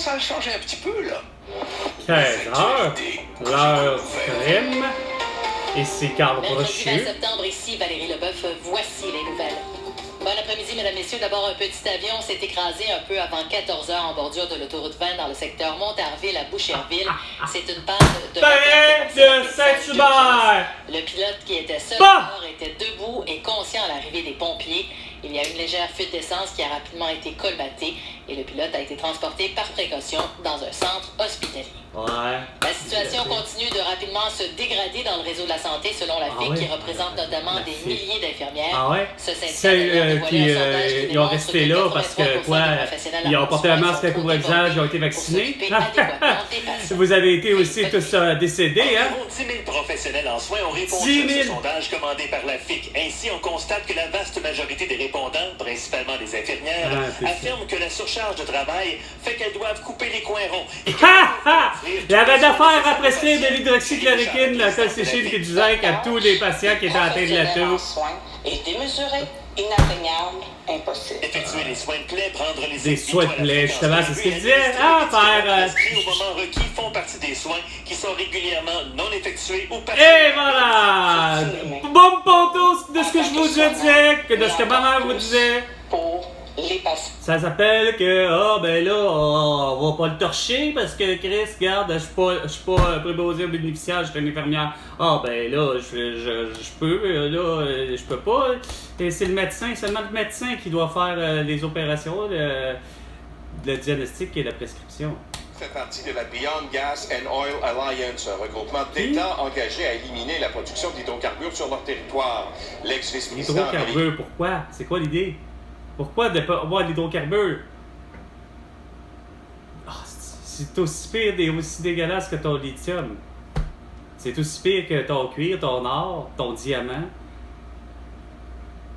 commence à changer un petit peu, là. 15h, l'heure crème. Et c'est Carl Mercredi Brochu. 20 septembre, ici Valérie Leboeuf, voici les nouvelles. Bon après-midi, mesdames, messieurs. D'abord, un petit avion s'est écrasé un peu avant 14h en bordure de l'autoroute 20 dans le secteur Montarville à Boucherville. C'est une panne de de Saint-Hubert! Le pilote qui était seul à bord était debout et conscient à l'arrivée des pompiers. Il y a eu une légère fuite d'essence qui a rapidement été colmatée et le pilote a été transporté par précaution dans un centre hospitalier. Ouais. La situation continue de rapidement se dégrader dans le réseau de la santé selon la FIC qui représente notamment des milliers d'infirmières. Ah ouais? Ce syndicat Celles qui ils ont resté là parce que quoi, ils ont porté un masque à couvre-visage, ils ont été vaccinés. Vous avez été aussi tous décédés, hein? Environ 10 000 professionnels en soins ont répondu à ce sondage commandé par la FIC. Ainsi, on constate que la vaste majorité des répondants, principalement des infirmières, affirment que la surcharge de travail fait qu'elles doivent couper les coins ronds. Il y avait d'affaires à prescrire de l'hydroxychloroquine, la colchicine et du zinc à tous les patients qui étaient atteints de la toux. Et démesuré, inatteignable, impossible. Effectuer les soins de plaie, prendre les Des soins de plaie, justement, c'est ce qu'il disait. Ah, faire... au moment requis font partie des soins qui sont régulièrement non effectués ou pas. Et voilà! Bon ponto de ce que je vous disais, de ce que maman vous disait. Pour les patients. Ça s'appelle que, ben là, on va pas le torcher parce que Chris, regarde, je suis pas préposé aux bénéficiaires, je suis une infirmière. Ben là, je peux, là, je peux pas. Et c'est le médecin, seulement le médecin qui doit faire les opérations, le diagnostic et la prescription. Fait partie de la Beyond Gas and Oil Alliance, un regroupement d'États engagés à éliminer la production d'hydrocarbures sur leur territoire. L'ex-vice-président L'hydrocarbure, pourquoi? C'est quoi l'idée? Pourquoi de ne pas avoir d'hydrocarbures? C'est aussi pire et aussi dégueulasse que ton lithium. C'est aussi pire que ton cuir, ton or, ton diamant.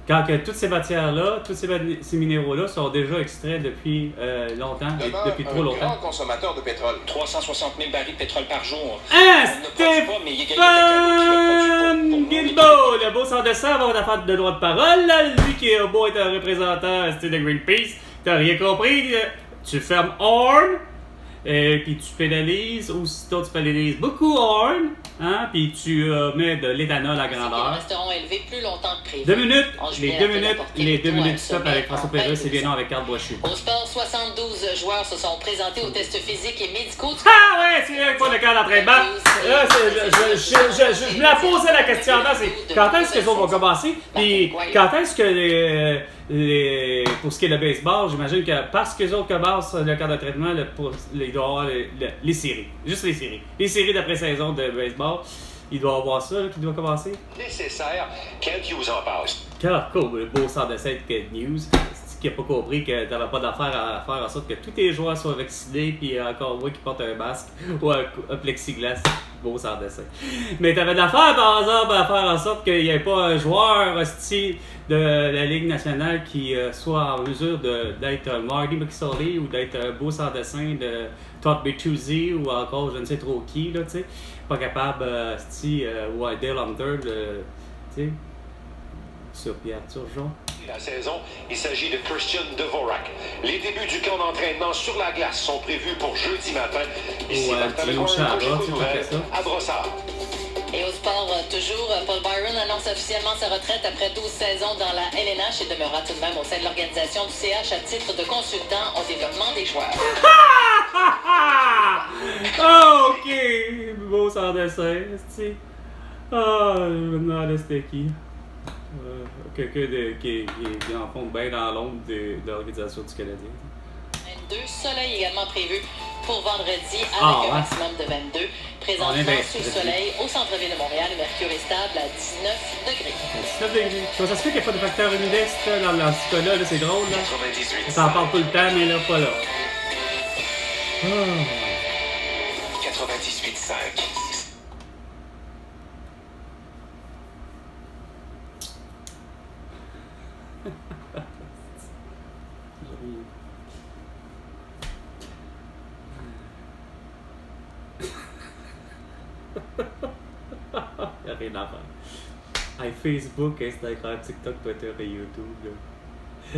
Quand que toutes ces matières-là, tous ces minéraux-là sont déjà extraits depuis longtemps, depuis trop longtemps. Un grand consommateur de pétrole. 360 000 barils de pétrole par jour. Stéphane Guilbeault, le beau sans dessin, avoir une affaire de droit de parole, là, lui qui est beau être un représentant de Greenpeace, t'as rien compris, tu fermes Horn, puis tu pénalises, ou sinon tu pénalises beaucoup Horn, hein, puis tu mets de l'éthanol à grandeur. Les resteront élevés plus longtemps que prévu. 2 minutes, les 2 minutes stop avec François Pérusse et bien non avec Carl Brochu. Au sport, 72 joueurs se sont présentés aux tests physiques et médicaux. Ah ouais, c'est pour le camp d'entraînement. Là, je me la posais la question là, c'est quand est-ce que les autres vont commencer? Puis quand est-ce que pour ce qui est le baseball, j'imagine que parce que les autres commencent le camp d'entraînement, il doit y avoir les séries. Juste les séries. Les séries d'après-saison de baseball. Il doit y avoir ça là, qui doit commencer. Nécessaire, Kent Hughes en passe. Car cool, le beau sort de cette Kent News. Qui n'a pas compris que t'avais pas d'affaire à faire en sorte que tous tes joueurs soient vaccinés, puis encore moi qui porte un masque ou un plexiglas, beau sans dessin. Mais t'avais d'affaire par exemple à faire en sorte qu'il n'y ait pas un joueur hostile de la Ligue nationale qui soit en mesure d'être un Marty McSorley ou d'être un beau sans dessin de Todd Bertuzzi ou encore je ne sais trop qui, là, tu sais, pas capable, ou un Dale Hunter, tu sais, sur Pierre Turgeon. La saison, il s'agit de Christian Dvorak. Les débuts du camp d'entraînement sur la glace sont prévus pour jeudi matin. Ici, Martin à Brossard. Et au sport, toujours, Paul Byron annonce officiellement sa retraite après 12 saisons dans la LNH et demeurera tout de même au sein de l'organisation du CH à titre de consultant au développement des joueurs. Ok, beau sans dessin, je me demandais c'était qui. Quelqu'un qui est en fond bien dans l'ombre de l'organisation du Canadien. 22, soleil également prévu pour vendredi avec un maximum de 22. Présentement sous le soleil au centre-ville de Montréal, le mercure est stable à 19 degrés. 19 degrés. Ça se fait qu'il n'y a pas de facteur humideste dans ce cas-là, c'est drôle. Là. Ça s'en parle tout le temps, mais là, pas là. 98.5. Il n'y a rien à faire. Facebook, Instagram, TikTok, Twitter et YouTube. Là.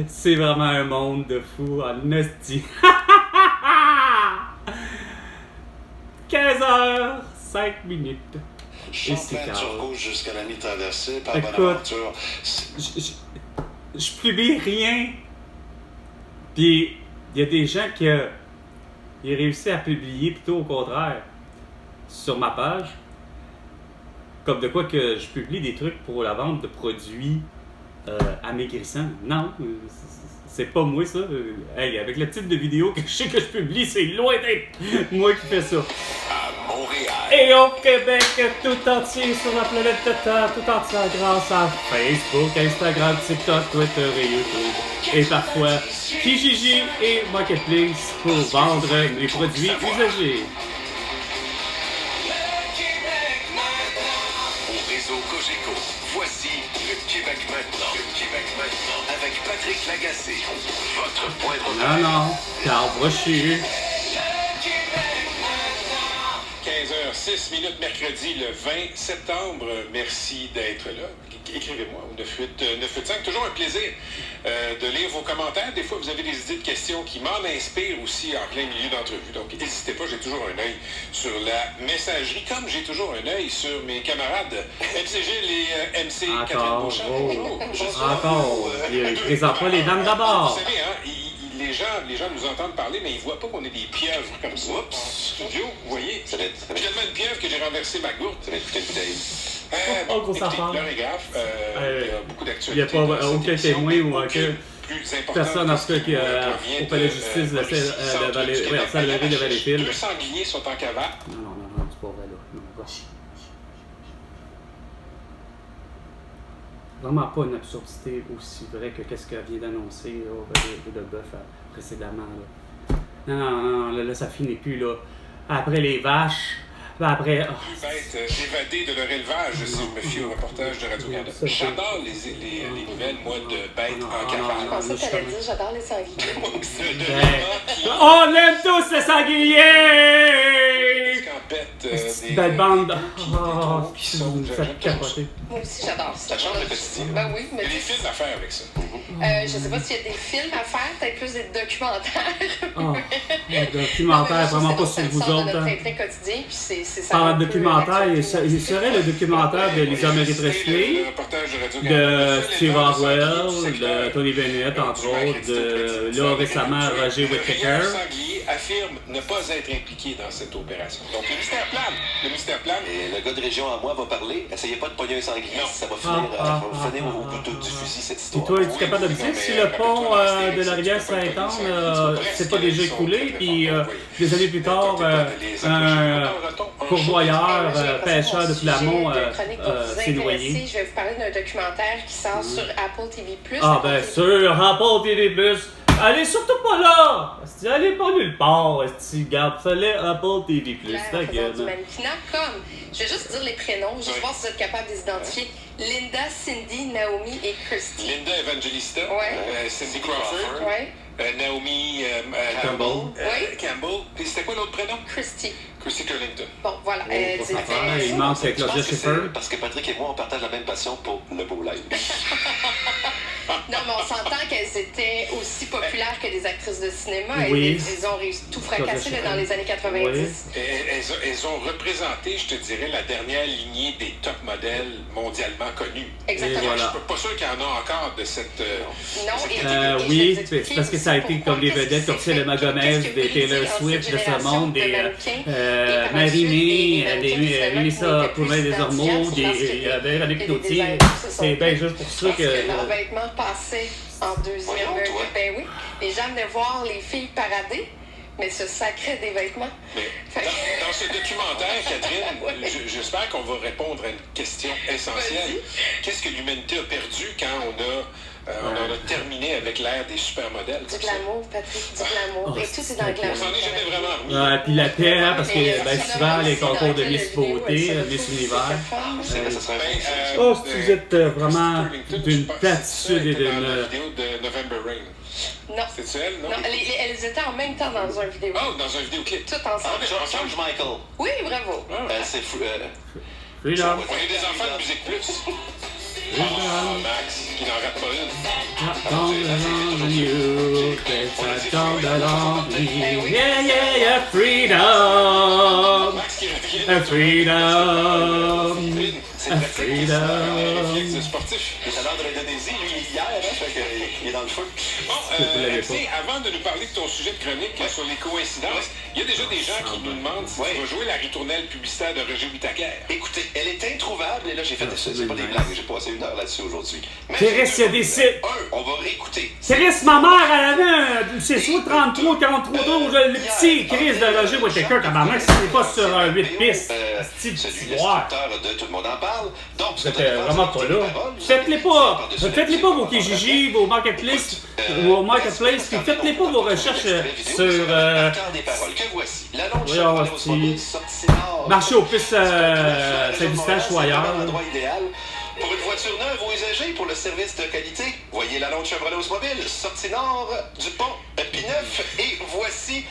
C'est vraiment un monde de fous en hostie. 13h05. Champlain Turcot jusqu'à la mi-traversée par Écoute, Bonaventure. Je publie rien. Puis, il y a des gens qui ont réussi à publier plutôt au contraire sur ma page. Comme de quoi que je publie des trucs pour la vente de produits amaigrissants. Non, c'est pas moi ça. Hey, avec le type de vidéo que je sais que je publie, c'est loin d'être moi qui fais ça. À Montréal. Et au Québec tout entier, sur la planète de Terre tout entière, grâce à Facebook, Instagram, TikTok, Twitter et YouTube. Et parfois Kijiji et Marketplace pour vendre mes produits usagés. Au réseau Cogeco, voici le Québec maintenant. Le Québec maintenant avec Patrick Lagacé. Votre point de Non, Carl Brochu. 15h06, mercredi le 20 septembre. Merci d'être là. Écrivez-moi au 985. Toujours un plaisir de lire vos commentaires. Des fois, vous avez des idées de questions qui m'en inspirent aussi en plein milieu d'entrevue. Donc, n'hésitez pas, j'ai toujours un œil sur la messagerie, comme j'ai toujours un œil sur mes camarades MC Gilles et MC Catherine Beauchamp. Bonjour. Encore. Il présente pas les dames d'abord. Vous savez, hein, les gens nous entendent parler, mais ils voient pas qu'on est des pieuvres comme ça. En studio, vous voyez? J'ai tellement une pieuvre que j'ai renversé ma gourde. Ça va être une bouteille. Grosse affaire. L'heure est grave. Il y a beaucoup d'actualités. Il n'y a pas aucun témoin ou aucun personne en tout cas qui au palais de justice de Salle-Levé de Valleyfield. 2 sangliers sont en cavale. Non, c'est pas vrai là. Non, vas-y. Vraiment pas une absurdité aussi vraie que qu'est-ce qu'elle vient d'annoncer de Boeuf précédemment. Là. Non, là, ça finit plus là. Après les vaches. Après. Bêtes évadées de leur élevage, si je me fie au reportage de Radio-Canada. J'adore les nouvelles, moi, de bêtes en cavale. Je pensais que t'allais dire j'adore les sangliers. On aime tous les sangliers! Qu'en pète Petite belle bande. qui sont Ça fait capoter. Moi aussi, j'adore ça. Ça change le quotidien. Ben oui, mais Il y a des films à faire avec ça. je sais pas s'il y a des films à faire, peut-être plus des documentaires. Le documentaire, vraiment pas sur vous autres. C'est notre train quotidien, puis c'est ça. Par le documentaire, il serait le documentaire de Lisa Marie Presley, de Steve Harwell, de Tony Bennett, entre autres, de là récemment Roger Whittaker. Affirme ne pas être impliqué dans cette opération. Donc le mystère plane. Et le gars de région en moi va parler. Essayez pas de pogner un sanglier. Ça va finir au bout du fusil cette histoire. Puis toi, es-tu capable de me dire si le pont de la rivière Sainte-Anne c'est pas déjà écoulé, puis des années plus tard, un courvoyeur, pêcheur de Flamand s'est noyé? Je vais vous parler d'un documentaire qui sort sur Apple TV+. Ah ben sur Apple TV+. Allez surtout pas là! Allez pas nulle part, garde ça là, Apple TV+. Ta gueule. Du mannequinat, comme, je vais juste dire les prénoms, juste voir si vous êtes capable de les identifier. Linda, Cindy, Naomi et Christy. Linda Evangelista, Cindy Crawford, Naomi Campbell. Puis c'était quoi l'autre prénom? Christy Curlington. Bon, voilà. Il manque avec Claudia Schiffer. Parce que Patrick et moi, on partage la même passion pour le beau live. Non, mais on s'entend qu'elles étaient aussi populaires que des actrices de cinéma. Oui. Elles ont réussi tout fracasser dans les années 90. Oui. Elles ont représenté, je te dirais, la dernière lignée des top modèles mondialement connus. Exactement. Voilà. Je suis pas sûr qu'il y en a encore de cette... oui, c'est parce que ça a été comme les vedettes comme Selena Gomez, des Taylor Swift de ce monde, des Marie-Mé, des Mélissa Poulin-Desormeaux, des Véronique Cloutier. C'est bien juste pour ça que... Leurs vêtements passaient en deuxième... Ben oui, les gens venaient voir les filles parader, mais se sacraient des vêtements. Dans ce documentaire, Catherine, j'espère qu'on va répondre à une question essentielle. Qu'est-ce que l'humanité a perdu quand on a terminé avec l'ère des supermodèles? Du glamour, Patrick, du glamour. Et tout est dans le glamour. On s'en est jamais vraiment remis. Puis la paix, hein, parce que souvent les concours de Miss Beauté, Miss Univers. Oh, si vous êtes vraiment d'une platitude et d'une... vidéo de November Rain. Non. C'est-tu elle, non? Non, elles étaient en même temps dans un vidéo. Oh, dans un vidéoclip. Tout ensemble. George Michael. Oui, bravo. C'est fou. Freedom. On est des enfants de Musique Plus. Max, qui n'en rate pas une. Yeah, freedom. Max qui Freedom! C'est pratique, ça. Un réflexe sportif. Il est à l'heure de l'Indonésie, lui, hier, fait qu'il est dans le feu. Bon, avant de nous parler de ton sujet de chronique sur les coïncidences, il y a déjà des gens qui nous demandent si tu vas jouer la ritournelle publicitaire de Roger Whittaker. Écoutez, elle est introuvable, et là, j'ai fait ça. C'est pas des blagues, j'ai passé 1 heure là-dessus aujourd'hui. Thérèse, il y a des sites. On va réécouter. Thérèse, ma mère, elle avait c'est soit 33, 43 12, le petit Chris de Roger Whittaker, tabarnak, c'est pas sur un 8 pistes. Celui l'instructeur de Tout le monde en parle. Donc, vous êtes vraiment pas là. Faites-les pas. Faites-les pas vos Kijiji, vos Marketplace, puis faites-les pas vos recherches sur marché aux pistes Saint-Eustache ou ailleurs. Pour une voiture neuve ou usagée pour le service de qualité, voyez la longue Chevrolet Oldsmobile, sortie nord du pont P9, et voici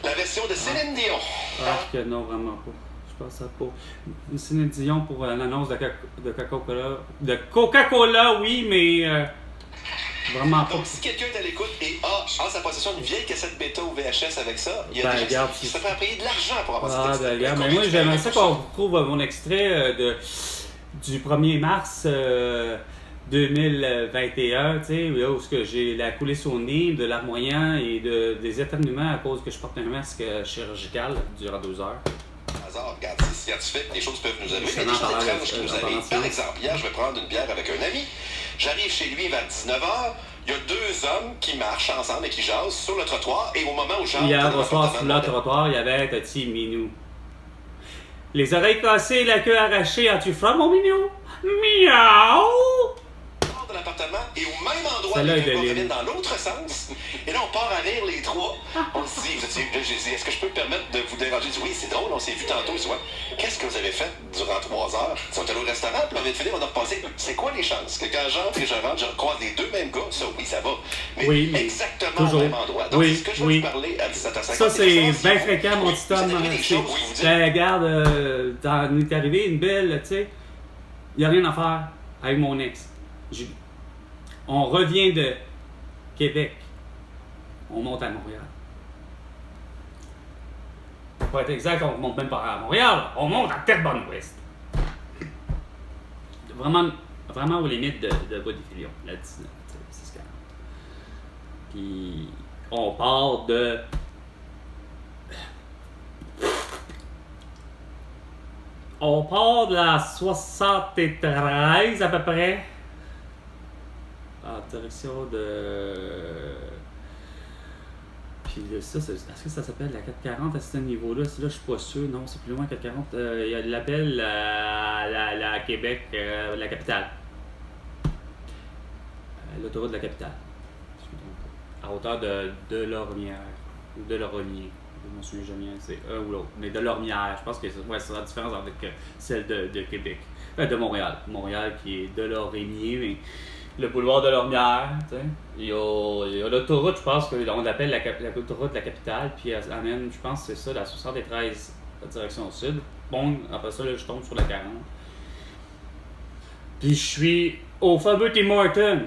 la version de Céline Dion. Ah, que non, vraiment pas. Je pense pas. Céline Dion pour l'annonce de Coca-Cola. De Coca-Cola, oui, mais vraiment pas. Donc, si quelqu'un est à l'écoute et a en sa possession une vieille cassette bêta ou VHS avec ça, il y a des gens qui se font payer de l'argent pour avoir cette extrait. Mais moi, j'aimerais ça qu'on retrouve mon extrait du 1er mars 2021, tu sais, où j'ai la coulisse au nez, de larmoyant et des éternuements à cause que je porte un masque chirurgical durant 2 heures. Regarde, c'est scientifique, les choses peuvent nous arriver, mais des choses étranges qui nous arrivent. Par exemple, hier, je vais prendre une bière avec un ami. J'arrive chez lui vers 19h. Il y a 2 hommes qui marchent ensemble et qui jasent sur le trottoir. Et au moment où j'entre... Hier, au soir, sur le trottoir, il y avait un petit minou. Les oreilles cassées, la queue arrachée. As-tu froid, mon minou? Miaou! De l'appartement et au même endroit, les deux reviennent dans l'autre sens. Et là, on part à rire les 3. On se dit, j'ai dit, est-ce que je peux me permettre de vous déranger? Je dis, oui, c'est drôle, on s'est vu tantôt. Je dis, ouais, qu'est-ce que vous avez fait durant 3 heures? Ils sont allés au restaurant, puis on vient de finir, on a repassé. C'est quoi les chances que quand j'entre et je rentre, je croise les 2 mêmes gars? Ça, oui, ça va. Mais oui, exactement toujours. Au même endroit. Donc, c'est ce que je vais vous parler à 17h50. Ça, c'est bien fréquent, mon petit homme. Regarde, on est arrivé une belle, tu sais, il n'y a rien à faire avec mon ex. On revient de Québec. On monte à Montréal. Pour être exact, on ne monte même pas à Montréal. On monte à Terrebonne-Ouest. Vraiment aux limites de Bois-des-Filions, la 19, c'est ce qu'il y a. Puis on part de... On part de la 73 à peu près. En direction de... Puis ça, est-ce que ça s'appelle la 440 à ce niveau-là? Là, je suis pas sûr. Non, c'est plus loin que 440. Il l'appelle la Québec, la capitale. L'autoroute de la capitale. À hauteur de Lormière. Ou de Lormier. Je me souviens jamais, c'est un ou l'autre. Mais de Lormière, je pense que c'est la différence avec celle de Québec. De Montréal. Montréal qui est de Lormier, mais... Le boulevard de Lormière, tu sais. Il y a l'autoroute, je pense qu'on l'appelle l'autoroute de la capitale, puis elle amène, je pense que c'est ça, la 73, la direction sud. Bon, après ça, là, je tombe sur la 40. Puis je suis au fameux Tim Hortons.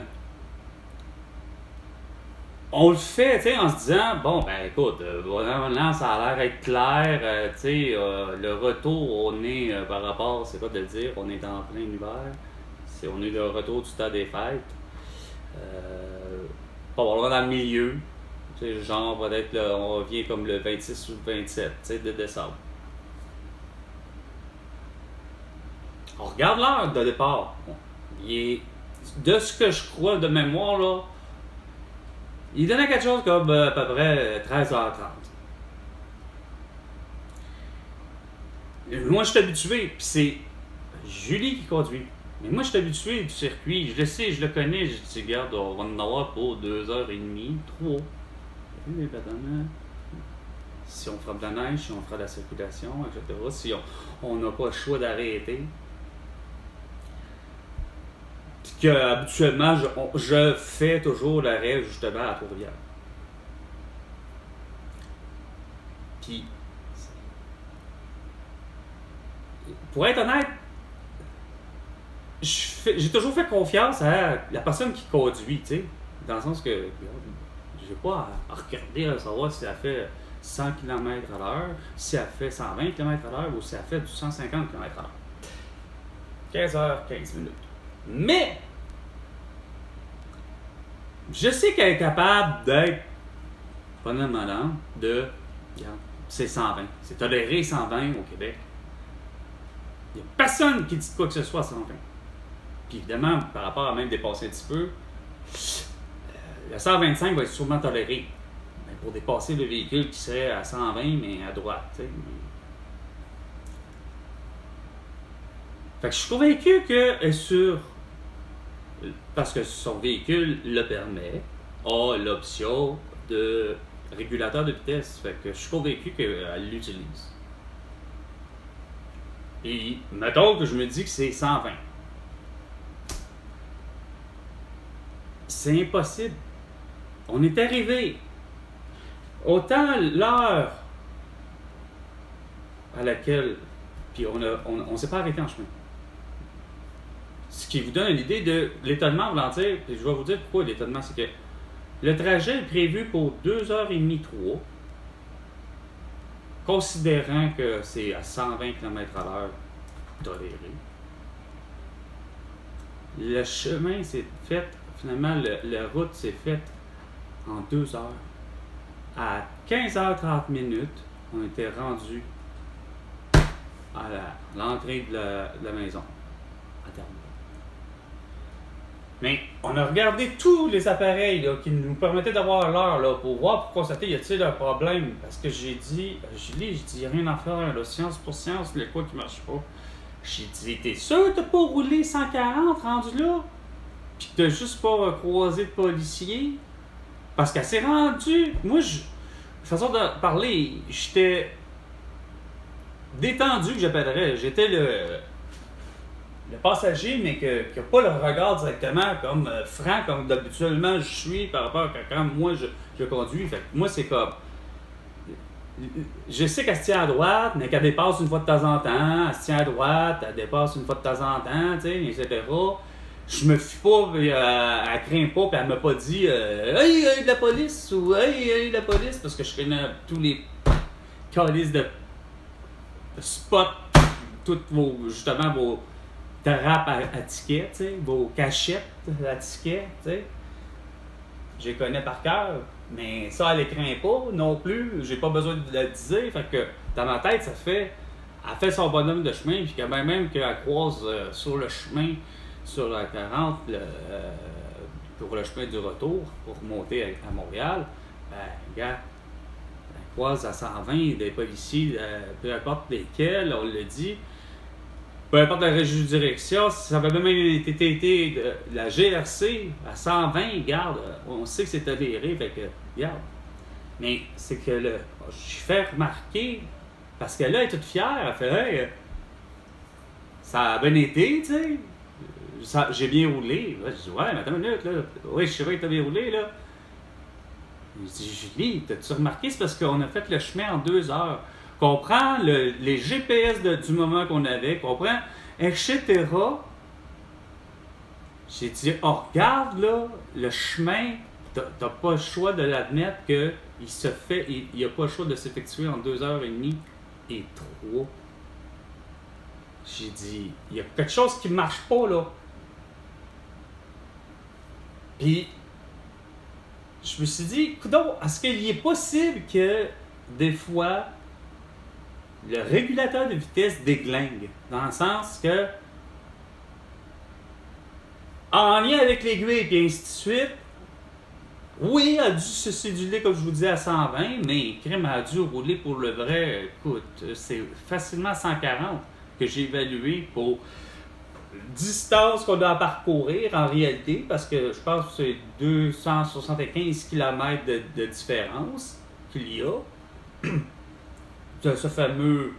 On le fait, tu sais, en se disant, bon, ben écoute, là, ça a l'air d'être clair, tu sais, le retour, on est, par rapport, c'est pas de le dire, on est en plein hiver. On est le retour du temps des fêtes. Probablement dans le milieu. Genre, peut-être, on revient comme le 26 ou le 27 de décembre. On regarde l'heure de départ. Il est, de ce que je crois de mémoire, là, il donnait quelque chose comme à peu près 13h30. Moi, je suis habitué, puis c'est Julie qui conduit. Mais moi, je suis habitué du circuit, je le sais, je le connais. Je dis, regarde, on va en avoir pour 2h30, 3. Si on fera de la neige, si on fera de la circulation, etc. Si on n'a pas le choix d'arrêter. Puis que, habituellement, je fais toujours l'arrêt justement à Trois-Rivières. Puis, pour être honnête, j'ai toujours fait confiance à la personne qui conduit, tu sais, dans le sens que j'ai pas à regarder, à savoir si elle fait 100 km/h, si elle fait 120 km/h ou si elle fait du 150 km/h. 15h15 minutes. Mais, je sais qu'elle est capable d'être, madame, de, regarde, c'est 120. C'est toléré 120 au Québec. Il n'y a personne qui dit quoi que ce soit à 120. Puis évidemment, par rapport à même dépasser un petit peu, le 125 va être sûrement toléré. Mais pour dépasser le véhicule qui serait à 120, mais à droite. T'sais. Fait que je suis convaincu qu'elle est sur. Parce que son véhicule le permet, a l'option de régulateur de vitesse. Fait que je suis convaincu qu'elle l'utilise. Et mettons que je me dis que c'est 120. C'est impossible. On est arrivé. Autant l'heure à laquelle. Puis on s'est pas arrêté en chemin. Ce qui vous donne l'idée de l'étonnement, voulant dire, puis je vais vous dire pourquoi l'étonnement, c'est que le trajet est prévu pour 2h30, 3, considérant que c'est à 120 km/h toléré. Le chemin s'est fait, finalement, la route s'est faite en 2 heures. À 15h30 minutes, on était rendu à l'entrée de la maison, à Terrebonne. Mais on a regardé tous les appareils là, qui nous permettaient d'avoir l'heure là, pour voir, pour constater y a-t-il un problème. Parce que j'ai dit, Julie, il n'y a rien à faire, là, science pour science, le quoi qui marche pas. J'ai dit, t'es sûr que t'as pas roulé 140 rendu là? Puis que t'as juste pas croisé de policiers? Parce qu'elle s'est rendue. Moi, façon de parler, j'étais détendu que j'appellerais. J'étais le passager, mais qui n'a pas le regard directement comme franc, comme d'habituellement je suis par rapport à quand moi je conduis. Fait que moi, c'est comme. Je sais qu'elle se tient à droite, mais qu'elle dépasse une fois de temps en temps. Elle se tient à droite, elle dépasse une fois de temps en temps, tu sais, etc. Je me fie pas, elle craint pas, puis elle m'a pas dit hey, de la police ou hey, de la police, parce que je connais tous les calices de spots, toutes justement vos trappes à tickets, tu sais, vos cachettes à tickets, tu sais. Je les connais par cœur, mais ça, elle les craint pas non plus. J'ai pas besoin de la dire, fait que dans ma tête, ça fait. Elle fait son bonhomme de chemin, puis quand même qu'elle croise sur le chemin, sur la 40, pour le chemin du retour, pour monter à Montréal, ben, regarde, elle croise à 120 des policiers, peu importe lesquels, on l'a dit. Peu importe la direction, ça avait même été la GRC à 120, regarde, on sait que c'est toléré, fait que, regarde. Mais c'est que je fais remarquer, parce que là, elle est toute fière, elle fait, hey, ça a bien été, tu sais, j'ai bien roulé. Là, je dis, ouais, mais attends une minute, là, oui, je sais pas que t'as bien roulé, là. Je dis, Julie, t'as-tu remarqué, c'est parce qu'on a fait le chemin en 2 heures. Qu'on prend les GPS du moment qu'on avait, qu'on prend, etc. J'ai dit, oh, regarde là, le chemin, t'as pas le choix de l'admettre qu'il n'y a pas le choix de s'effectuer en 2h30 et 3. J'ai dit, il y a quelque chose qui marche pas là. Puis, je me suis dit, coudonc, est-ce qu'il est possible que des fois, le régulateur de vitesse déglingue, dans le sens que, en lien avec l'aiguille et ainsi de suite, oui, elle a dû se céduler, comme je vous disais, à 120, mais crème a dû rouler pour le vrai. Écoute, c'est facilement 140 que j'ai évalué pour distance qu'on doit parcourir en réalité, parce que je pense que c'est 275 km de différence qu'il y a. Ce fameux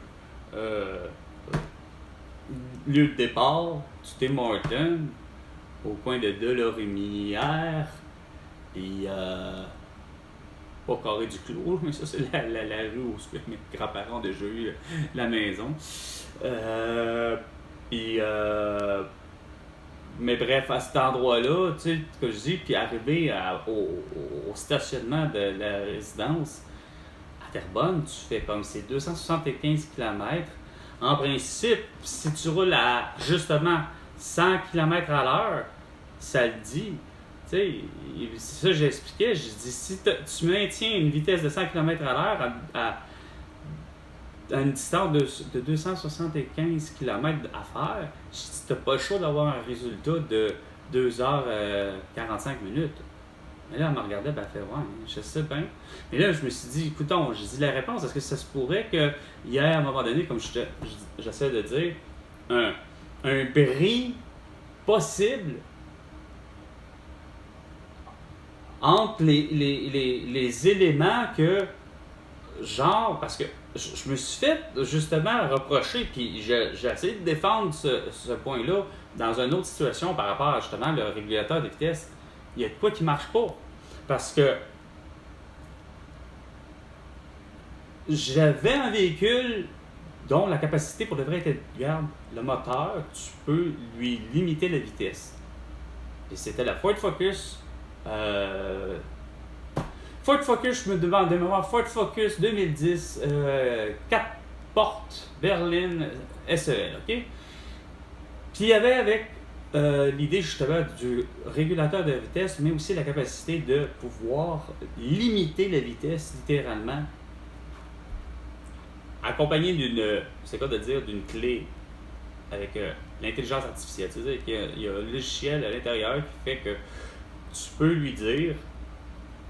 lieu de départ du Tim Hortons au coin de Delorimière et pas Carré du Clos, mais ça c'est la rue où mes grands-parents ont déjà eu la maison. Mais bref, à cet endroit-là, tu sais, que je dis, puis arriver au stationnement de la résidence, Terrebonne, tu fais comme c'est 275 km. En principe, si tu roules à justement 100 km à l'heure, ça le dit. Tu sais, c'est ça que j'expliquais. Je dis, si tu maintiens une vitesse de 100 km à l'heure à une distance de 275 km à faire, tu n'as pas le choix d'avoir un résultat de 2h45 minutes. Mais là, elle me regardait, elle fait « Ouais, je sais bien. » Mais là, je me suis dit, écoutons, j'ai dit la réponse, est-ce que ça se pourrait qu'il y ait, à un moment donné, comme j'essaie de dire, un bris possible entre les éléments que, genre, parce que je me suis fait justement reprocher, puis j'ai essayé de défendre ce point-là dans une autre situation par rapport à justement le régulateur de vitesse. Il y a de quoi qui ne marche pas. Parce que j'avais un véhicule dont la capacité pour de vrai était, regarde, le moteur, tu peux lui limiter la vitesse. Et c'était la Ford Focus. Ford Focus, je me demande de mémoire, Ford Focus 2010, 4 portes, berline, SEL, OK? Puis il y avait avec l'idée justement du régulateur de vitesse, mais aussi la capacité de pouvoir limiter la vitesse littéralement, accompagné d'une clé avec l'intelligence artificielle. C'est-à-dire qu'il y a un logiciel à l'intérieur qui fait que tu peux lui dire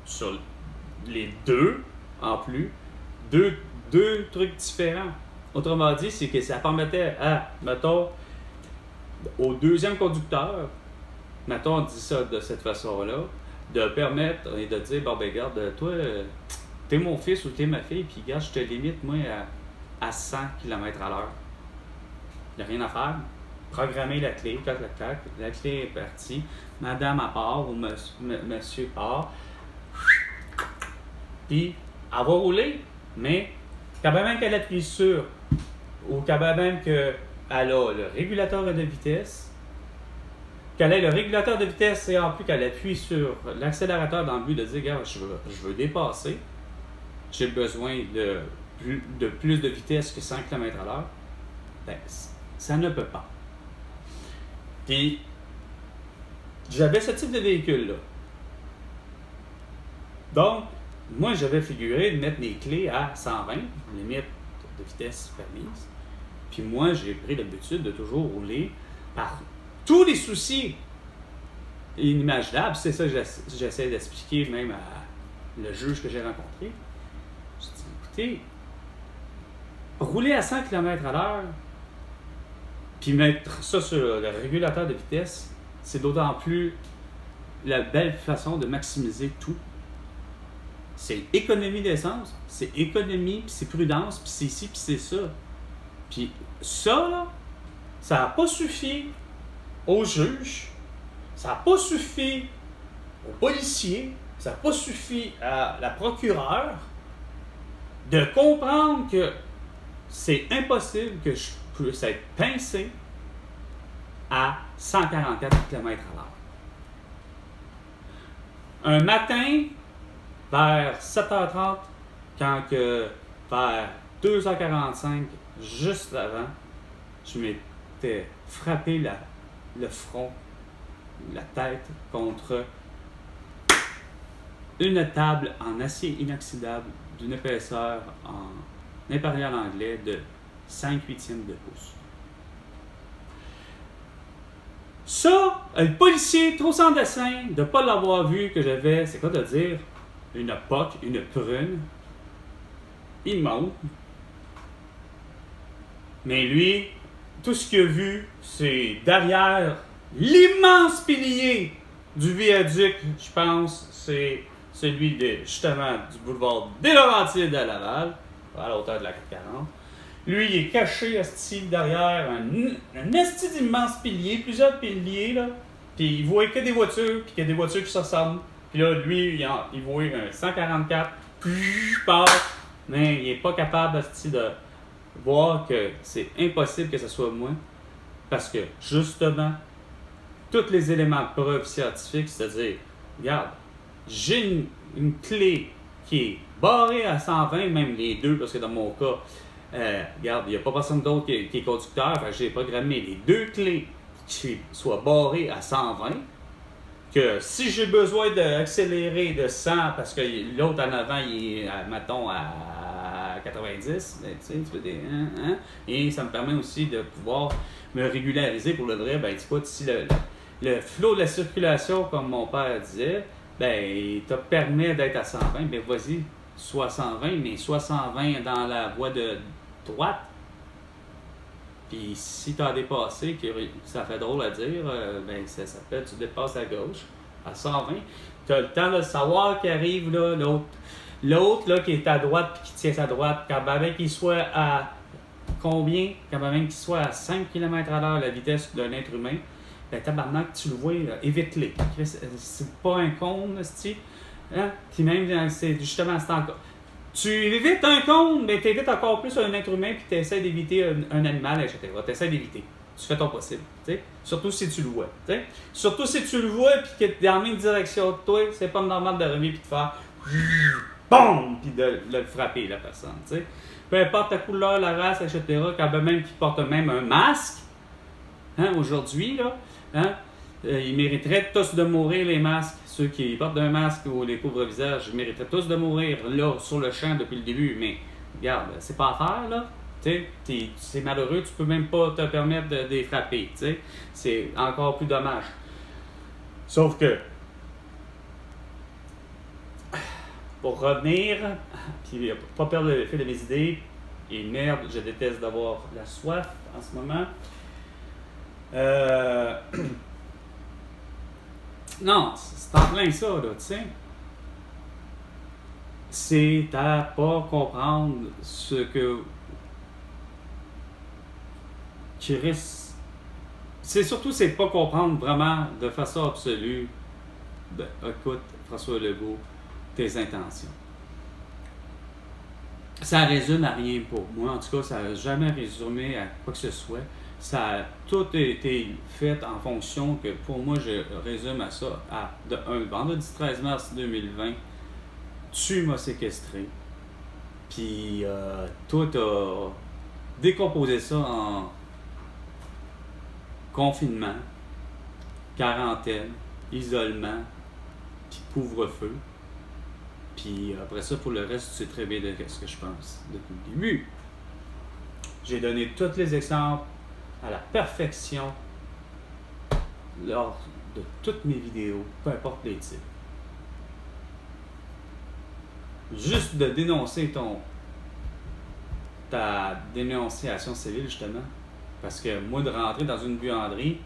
sur les deux en plus, deux trucs différents. Autrement dit, c'est que ça permettait à, mettons, au deuxième conducteur, mettons, on dit ça de cette façon-là, de permettre et de dire, bon, ben, regarde, toi, t'es mon fils ou t'es ma fille, puis regarde, je te limite, moi, à 100 km à l'heure. Il n'y a rien à faire. Programmer la clé, clac, la clé est partie, madame à part ou monsieur part, puis elle va rouler, mais quand même qu'elle appuie sur, ou quand même qu'elle a le régulateur de vitesse, qu'elle ait le régulateur de vitesse et en plus qu'elle appuie sur l'accélérateur dans le but de dire, regarde, je veux dépasser, j'ai besoin de plus de vitesse que 100 km à l'heure, ben, ça ne peut pas. Puis, j'avais ce type de véhicule-là. Donc, moi, j'avais figuré de mettre mes clés à 120, limite de vitesse permise. Puis moi, j'ai pris l'habitude de toujours rouler par tous les soucis inimaginables. C'est ça que j'essaie d'expliquer même à le juge que j'ai rencontré. Je dis, écoutez, rouler à 100 km à l'heure, puis mettre ça sur le régulateur de vitesse, c'est d'autant plus la belle façon de maximiser tout. C'est économie d'essence, c'est économie, puis c'est prudence, puis c'est ci, puis c'est ça. Puis ça, là, ça n'a pas suffi aux juges, ça n'a pas suffi aux policiers, ça n'a pas suffi à la procureure de comprendre que c'est impossible que je puisse être pincé à 144 km à l'heure. Un matin, vers 7h30, quand que vers 2h45, juste avant, je m'étais frappé le front, la tête contre une table en acier inoxydable d'une épaisseur en impérial anglais de 5/8 de pouce. Ça, le policier, trop sans dessin, de ne pas l'avoir vu que j'avais, c'est quoi de dire, une POC, une prune, il monte. Mais lui, tout ce qu'il a vu, c'est derrière l'immense pilier du viaduc, je pense, c'est celui justement du boulevard des Laurentides à Laval, à la hauteur de la 440. Lui, il est caché derrière un esti d'immense pilier, plusieurs piliers, là. Puis il voit que des voitures, puis qu'il y a des voitures qui se ressemblent. Puis là, lui, il voit un 144, puis il passe. Mais il n'est pas capable de voir que c'est impossible que ce soit moi. Parce que, justement, tous les éléments de preuve scientifique, c'est-à-dire, regarde, j'ai une clé qui est barré à 120, même les deux, parce que dans mon cas, regarde, il n'y a pas personne d'autre qui est conducteur, fait que j'ai programmé les deux clés qui soient barrées à 120, que si j'ai besoin d'accélérer de 100, parce que l'autre en avant, il est, mettons, à 90, ben, tu sais, tu fais des... et ça me permet aussi de pouvoir me régulariser pour le vrai, ben, tu vois, si le flot de la circulation, comme mon père disait, ben, il te permet d'être à 120, ben, vas-y, soit 120, mais soit 120 dans la voie de droite. Puis si tu as dépassé, que ça fait drôle à dire, ben, ça s'appelle, tu dépasses à gauche, à 120, tu as le temps de savoir qu'il arrive là, l'autre là, qui est à droite puis qui tient sa droite, quand même qu'il soit à combien, quand même qu'il soit à 5 km/h la vitesse d'un être humain, ben tabarnak, tu le vois, évite-les. C'est pas un cône, c'est-tu? Hein? Puis même, c'est justement, c'est encore... Tu évites un cône, mais tu évites encore plus un être humain, puis tu essaies d'éviter un animal, etc. Tu essaies d'éviter. Tu fais ton possible. T'sais? Surtout si tu le vois. T'sais? Surtout si tu le vois, puis que tu es dans la même direction que toi, c'est pas normal de revenir, puis de faire BOUM! Puis de le frapper, la personne. T'sais? Peu importe la couleur, la race, etc., quand même qu'ils portent même un masque, hein, aujourd'hui, là, hein, ils mériteraient tous de mourir, les masques. Ceux qui portent un masque ou les pauvres visages, ils mériteraient tous de mourir, là, sur le champ depuis le début. Mais, regarde, c'est pas à faire, là. C'est malheureux, tu peux même pas te permettre de les frapper. T'sais. C'est encore plus dommage. Sauf que, pour revenir, puis pas perdre le fil de mes idées, et merde, je déteste d'avoir la soif en ce moment. Non, c'est en plein ça, là, tu sais. C'est à pas comprendre ce que qui risque. C'est surtout, c'est pas comprendre vraiment de façon absolue. Ben, écoute, François Legault, tes intentions. Ça résume à rien pour moi. En tout cas, ça n'a jamais résumé à quoi que ce soit. Ça a tout été fait en fonction que, pour moi, je résume à ça, de un, vendredi 13 mars 2020, tu m'as séquestré. Puis, toi, t'as décomposé ça en confinement, quarantaine, isolement, puis couvre-feu. Puis après ça, pour le reste, tu sais très bien de ce que je pense depuis le début. J'ai donné tous les exemples à la perfection lors de toutes mes vidéos, peu importe les types. Juste de dénoncer ta dénonciation civile, justement. Parce que moi, de rentrer dans une buanderie,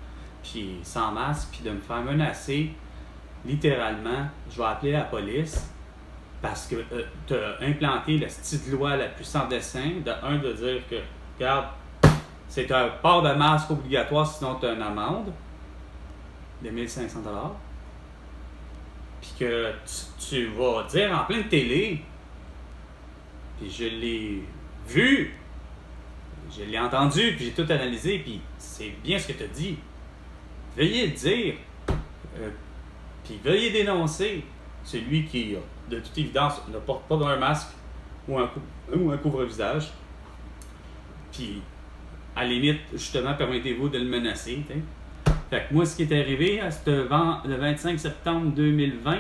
puis sans masque, puis de me faire menacer, littéralement, je vais appeler la police. Parce que tu as implanté la petite loi la plus sans dessein, de dire que, regarde, c'est un port de masque obligatoire, sinon tu as une amende de 1 500 $. Puis que tu vas dire en pleine télé, puis je l'ai vu, je l'ai entendu, puis j'ai tout analysé, puis c'est bien ce que tu as dit. Veuillez le dire, puis veuillez dénoncer celui qui, de toute évidence, ne porte pas un masque ou un couvre-visage. Puis, à la limite, justement, permettez-vous de le menacer. T'sais. Fait que moi, ce qui est arrivé le 25 septembre 2020,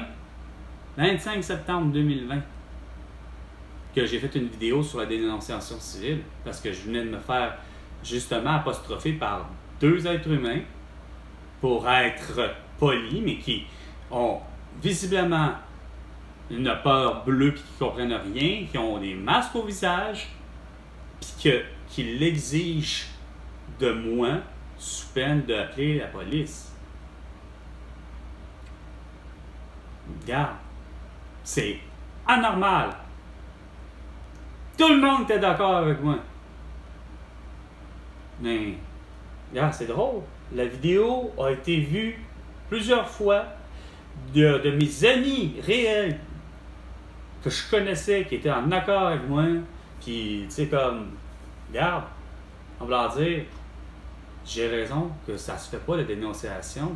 que j'ai fait une vidéo sur la dénonciation civile, parce que je venais de me faire, justement, apostropher par 2 êtres humains pour être polis, mais qui ont visiblement une peur bleue puis qui comprennent rien, qui ont des masques au visage, puis qui l'exigent de moi sous peine d'appeler la police. Regarde, c'est anormal. Tout le monde était d'accord avec moi. Mais, regarde, c'est drôle. La vidéo a été vue plusieurs fois de mes amis réels que je connaissais, qui étaient en accord avec moi, puis tu sais, comme, regarde, on va leur dire, j'ai raison que ça se fait pas la dénonciation.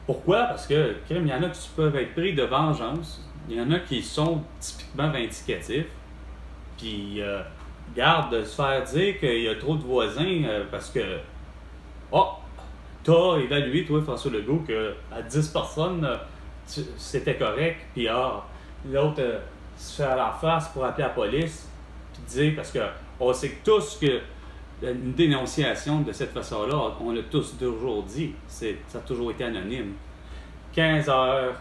Pourquoi? Parce que, il y en a qui peuvent être pris de vengeance, Il y en a qui sont typiquement vindicatifs, puis garde de se faire dire qu'il y a trop de voisins parce que t'as évalué, toi, François Legault, qu'à 10 personnes, c'était correct, puis l'autre se fait à la face pour appeler la police, puis dire, parce qu'on sait tous que une dénonciation de cette façon-là, on l'a tous toujours dit, ça a toujours été anonyme. 15h30.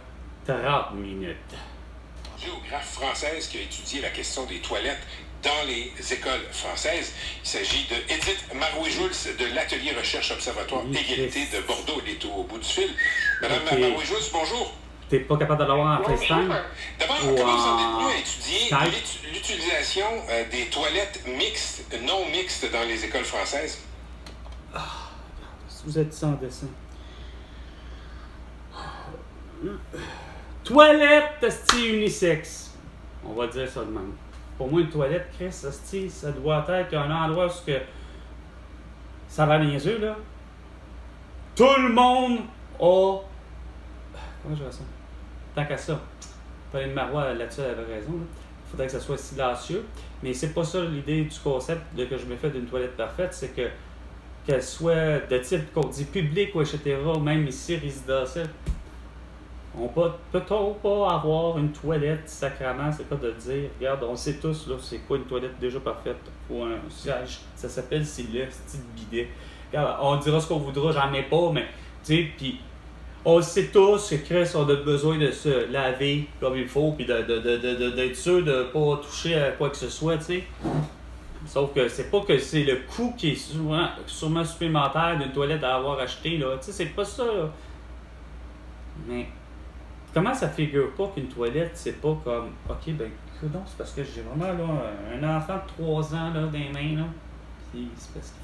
Géographe française qui a étudié la question des toilettes dans les écoles françaises. Il s'agit de Edith Marouet-Jules de l'Atelier Recherche Observatoire Égalité de Bordeaux. Elle est au bout du fil. Madame Marouet-Jules, bonjour. T'es pas capable de l'avoir en FaceTime? D'abord, comment vous en êtes venu à étudier l'utilisation des toilettes mixtes, non mixtes dans les écoles françaises? Vous êtes sans dessin. Toilette, asti unisexe. On va dire ça de même. Pour moi, une toilette, Chris, asti, ça doit être un endroit où ça va niaiser, là. Tout le monde a... Comment je vais ça? Tant qu'à ça. Pauline Marois, là-dessus, elle avait raison. Il faudrait que ça soit silencieux. Mais c'est pas ça l'idée du concept que je me fais d'une toilette parfaite. C'est qu'elle soit de type qu'on dit public ou etc. Ou même ici, résidentiel. On peut pas avoir une toilette sacrément, c'est pas de dire, regarde, on sait tous, là, c'est quoi une toilette déjà parfaite ou un siège. Ça s'appelle, c'est le style bidet. Regarde, on dira ce qu'on voudra, j'en ai pas, mais, tu sais, puis on sait tous que Chris, on a besoin de se laver comme il faut, puis d'être sûr de pas toucher à quoi que ce soit, tu sais. Sauf que c'est pas que c'est le coût qui est sûrement supplémentaire d'une toilette à avoir acheté, là. Tu sais, c'est pas ça, là. Mais comment ça figure pas qu'une toilette, c'est pas comme, ok, ben, non, c'est parce que j'ai vraiment, là, un enfant de 3 ans, là, dans les mains, là. Puis c'est parce qu'il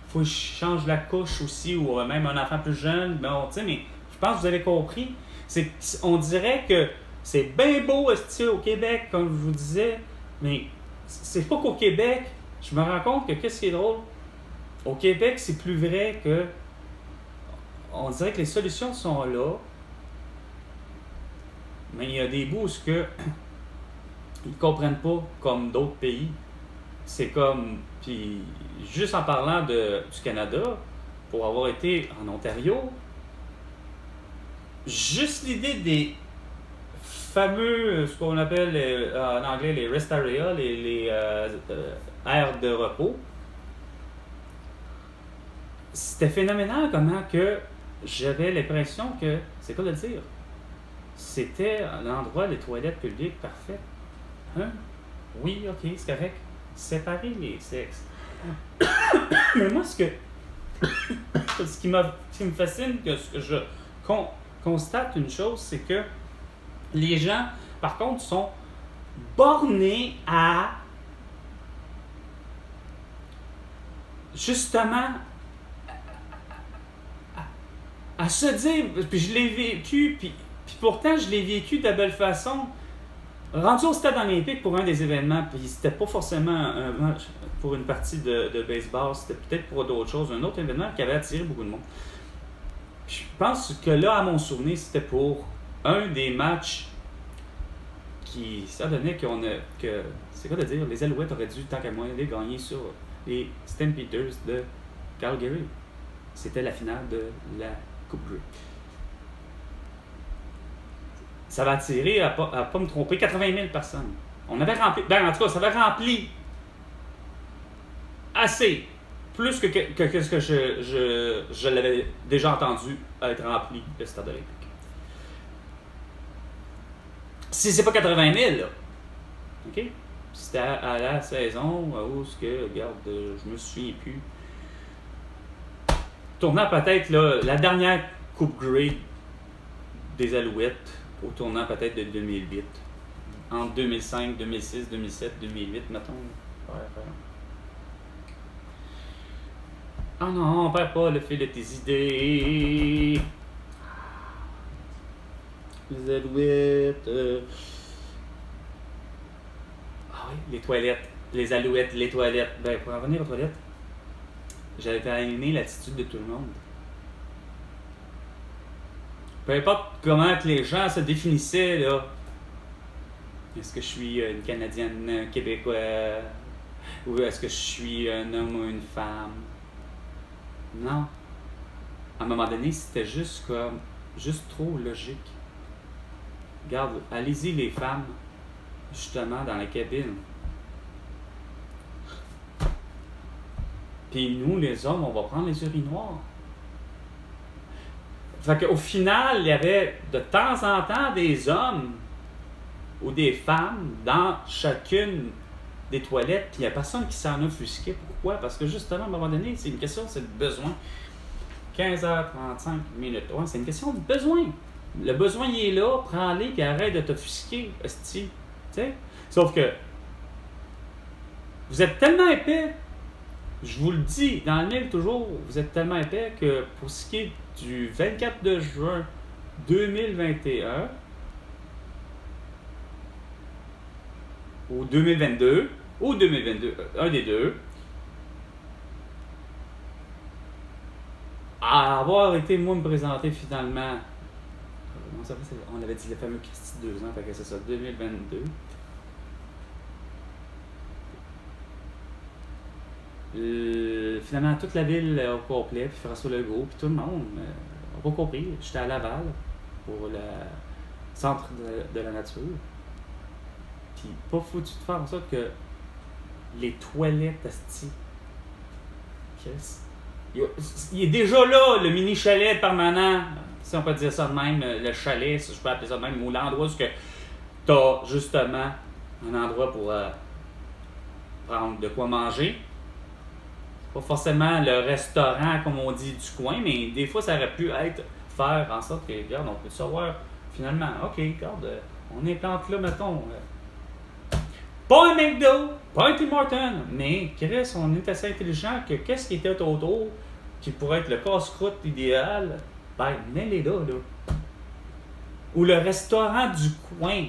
faut que je change la couche aussi, ou même un enfant plus jeune. Bon, tu sais, mais je pense que vous avez compris. On dirait que c'est bien beau, au Québec, comme je vous disais, mais c'est pas qu'au Québec, je me rends compte que qu'est-ce qui est drôle? Au Québec, c'est plus vrai que on dirait que les solutions sont là, mais il y a des bouts où ils comprennent pas comme d'autres pays. C'est comme, puis juste en parlant du Canada, pour avoir été en Ontario, juste l'idée des fameux, ce qu'on appelle en anglais les rest areas, les aires de repos, c'était phénoménal comment que j'avais l'impression que, c'est quoi le dire? C'était l'endroit des toilettes publiques parfait. Hein? Oui, ok, c'est correct. Séparer les sexes. Mais moi, ce qui me fascine, ce que je constate une chose, c'est que les gens, par contre, sont bornés à justement à se dire, puis je l'ai vécu, puis pourtant je l'ai vécu de la belle façon. Rendu au stade olympique pour un des événements, puis c'était pas forcément un match pour une partie de baseball, c'était peut-être pour d'autres choses, un autre événement qui avait attiré beaucoup de monde. Puis je pense que là, à mon souvenir, c'était pour un des matchs qui, ça donnait que c'est quoi de dire, les Alouettes auraient dû, tant qu'à moi, aller gagner sur les Stampeders de Calgary. C'était la finale de la Coupe Grey. Ça va attirer, à pas me tromper, 80 000 personnes. On avait rempli, en tout cas, ça avait rempli assez, plus que ce que je l'avais déjà entendu être rempli, le stade olympique. Si c'est pas 80 000, là, OK? C'était à la saison où regarde, je me souviens plus. Tournant peut-être là, la dernière Coupe Grey des Alouettes, au tournant peut-être de 2008. Entre 2005, 2006, 2007, 2008, mettons. Ouais. Ah non, on perd pas le fil de tes idées. Les Alouettes. Ah oui, les toilettes. Les Alouettes, les toilettes. Ben, pour en revenir aux toilettes, j'avais aimé l'attitude de tout le monde. Peu importe comment que les gens se définissaient, là, Est-ce que je suis une Canadienne québécoise? Ou est-ce que je suis un homme ou une femme? Non. À un moment donné, c'était juste trop logique. Regarde, allez-y les femmes, justement, dans la cabine. Puis nous, les hommes, on va prendre les urinoirs. Fait qu'au final, il y avait de temps en temps des hommes ou des femmes dans chacune des toilettes, puis il n'y a personne qui s'en offusquait. Pourquoi? Parce que justement, à un moment donné, c'est une question, c'est le besoin. 15h35 minutes. Ouais, c'est une question de besoin. Le besoin, il est là, prends-les, puis arrête de t'offusquer, hostie. Tu sais? Sauf que vous êtes tellement épais, je vous le dis, dans le mail toujours, vous êtes tellement épais que pour ce qui est du 24 de juin 2021 ou 2022, un des deux, à avoir été, moi, me présenter finalement, on avait dit le fameux Christy de 2 ans, fait que c'est ça, 2022. Finalement, toute la ville au complet, puis François Legault, puis tout le monde n'a pas compris. J'étais à Laval pour le centre de la nature. Puis pas foutu de faire en sorte que les toilettes, asti, il est déjà là, le mini chalet permanent, si on peut dire ça de même, le chalet, si je peux appeler ça de même, ou l'endroit où tu as justement un endroit pour prendre de quoi manger. Pas forcément le restaurant, comme on dit, du coin, mais des fois, ça aurait pu être faire en sorte que, regarde, on peut savoir finalement, OK, regarde, on implante là, mettons, pas un McDo, pas un Tim Hortons, mais Chris, on est assez intelligent que qu'est-ce qui était autour, qui pourrait être le casse-croûte idéal, ben, mets-les là. Ou le restaurant du coin.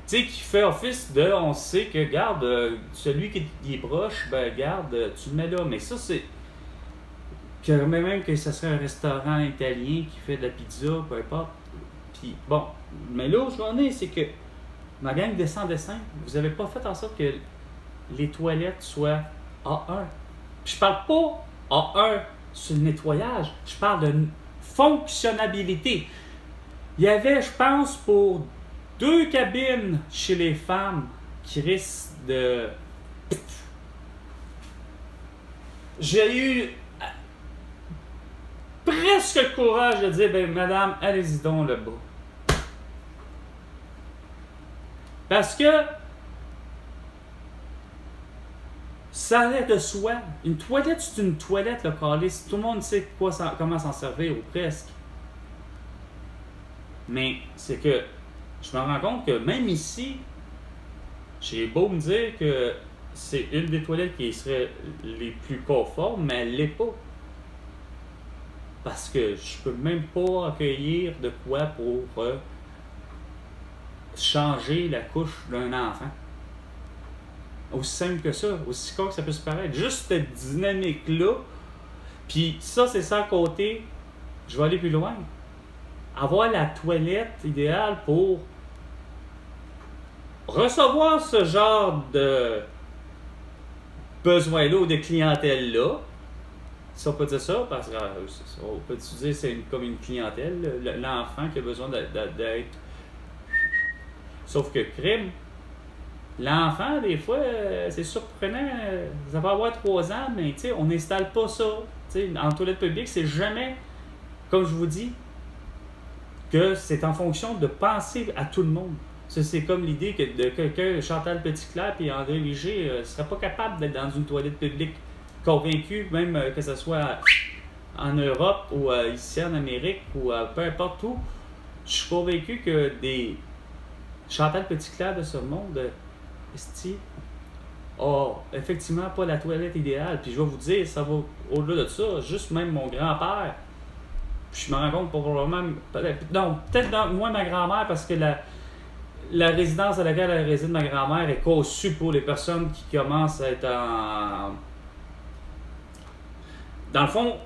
Tu sais, qui fait office de, on sait que, garde, celui qui est proche, ben, garde, tu le mets là. Mais ça, c'est. Que même que ce serait un restaurant italien qui fait de la pizza, peu importe. Puis, bon. Mais là où je en ai, c'est que ma gang descend, vous avez pas fait en sorte que les toilettes soient A1. Puis, je parle pas A1 sur le nettoyage, je parle de fonctionnabilité. Il y avait, je pense, pour 2 cabines chez les femmes qui risquent de... J'ai eu presque le courage de dire, ben madame, allez-y donc là-bas. Parce que ça allait de soi. Une toilette, c'est une toilette, le calice. Tout le monde sait comment s'en servir, ou presque. Mais c'est que je me rends compte que même ici, j'ai beau me dire que c'est une des toilettes qui serait les plus conformes, mais elle l'est pas. Parce que je peux même pas accueillir de quoi pour changer la couche d'un enfant. Aussi simple que ça, aussi con que ça peut se paraître. Juste cette dynamique-là, puis ça, c'est ça à côté, je vais aller plus loin. Avoir la toilette idéale pour recevoir ce genre de besoin-là ou de clientèle-là. Si on peut dire ça, parce qu'on peut dire que c'est comme une clientèle, l'enfant qui a besoin d'être... Sauf que crime, l'enfant, des fois, c'est surprenant, ça va avoir 3 ans, mais on n'installe pas ça. En toilette publique, c'est jamais, comme je vous dis, que c'est en fonction de penser à tout le monde. Ça, c'est comme l'idée que de quelqu'un, Chantal Petitclerc et André Léger, ne seraient pas capables d'être dans une toilette publique. Convaincus, même que ce soit en Europe ou ici en Amérique ou peu importe où, je suis convaincu que des Chantal Petitclerc de ce monde, effectivement pas la toilette idéale. Puis je vais vous dire, ça va au-delà de ça. Juste même mon grand-père, puis je me rends compte probablement, peut-être moi ma grand-mère, parce que la résidence à laquelle elle réside, ma grand-mère, est conçue pour les personnes qui commencent à être en... Dans le fond,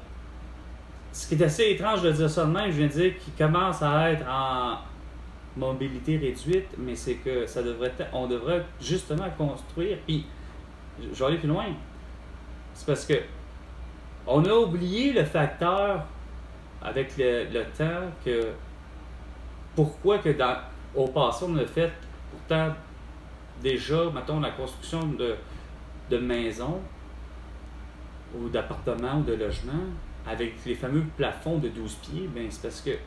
ce qui est assez étrange de dire ça de même, je viens de dire qu'ils commencent à être mobilité réduite, mais c'est que on devrait justement construire. Puis, je vais aller plus loin. C'est parce que on a oublié le facteur avec le temps que pourquoi que au passé on a fait pourtant déjà, mettons, la construction de maisons ou d'appartements ou de logements avec les fameux plafonds de 12 pieds, ben c'est parce que il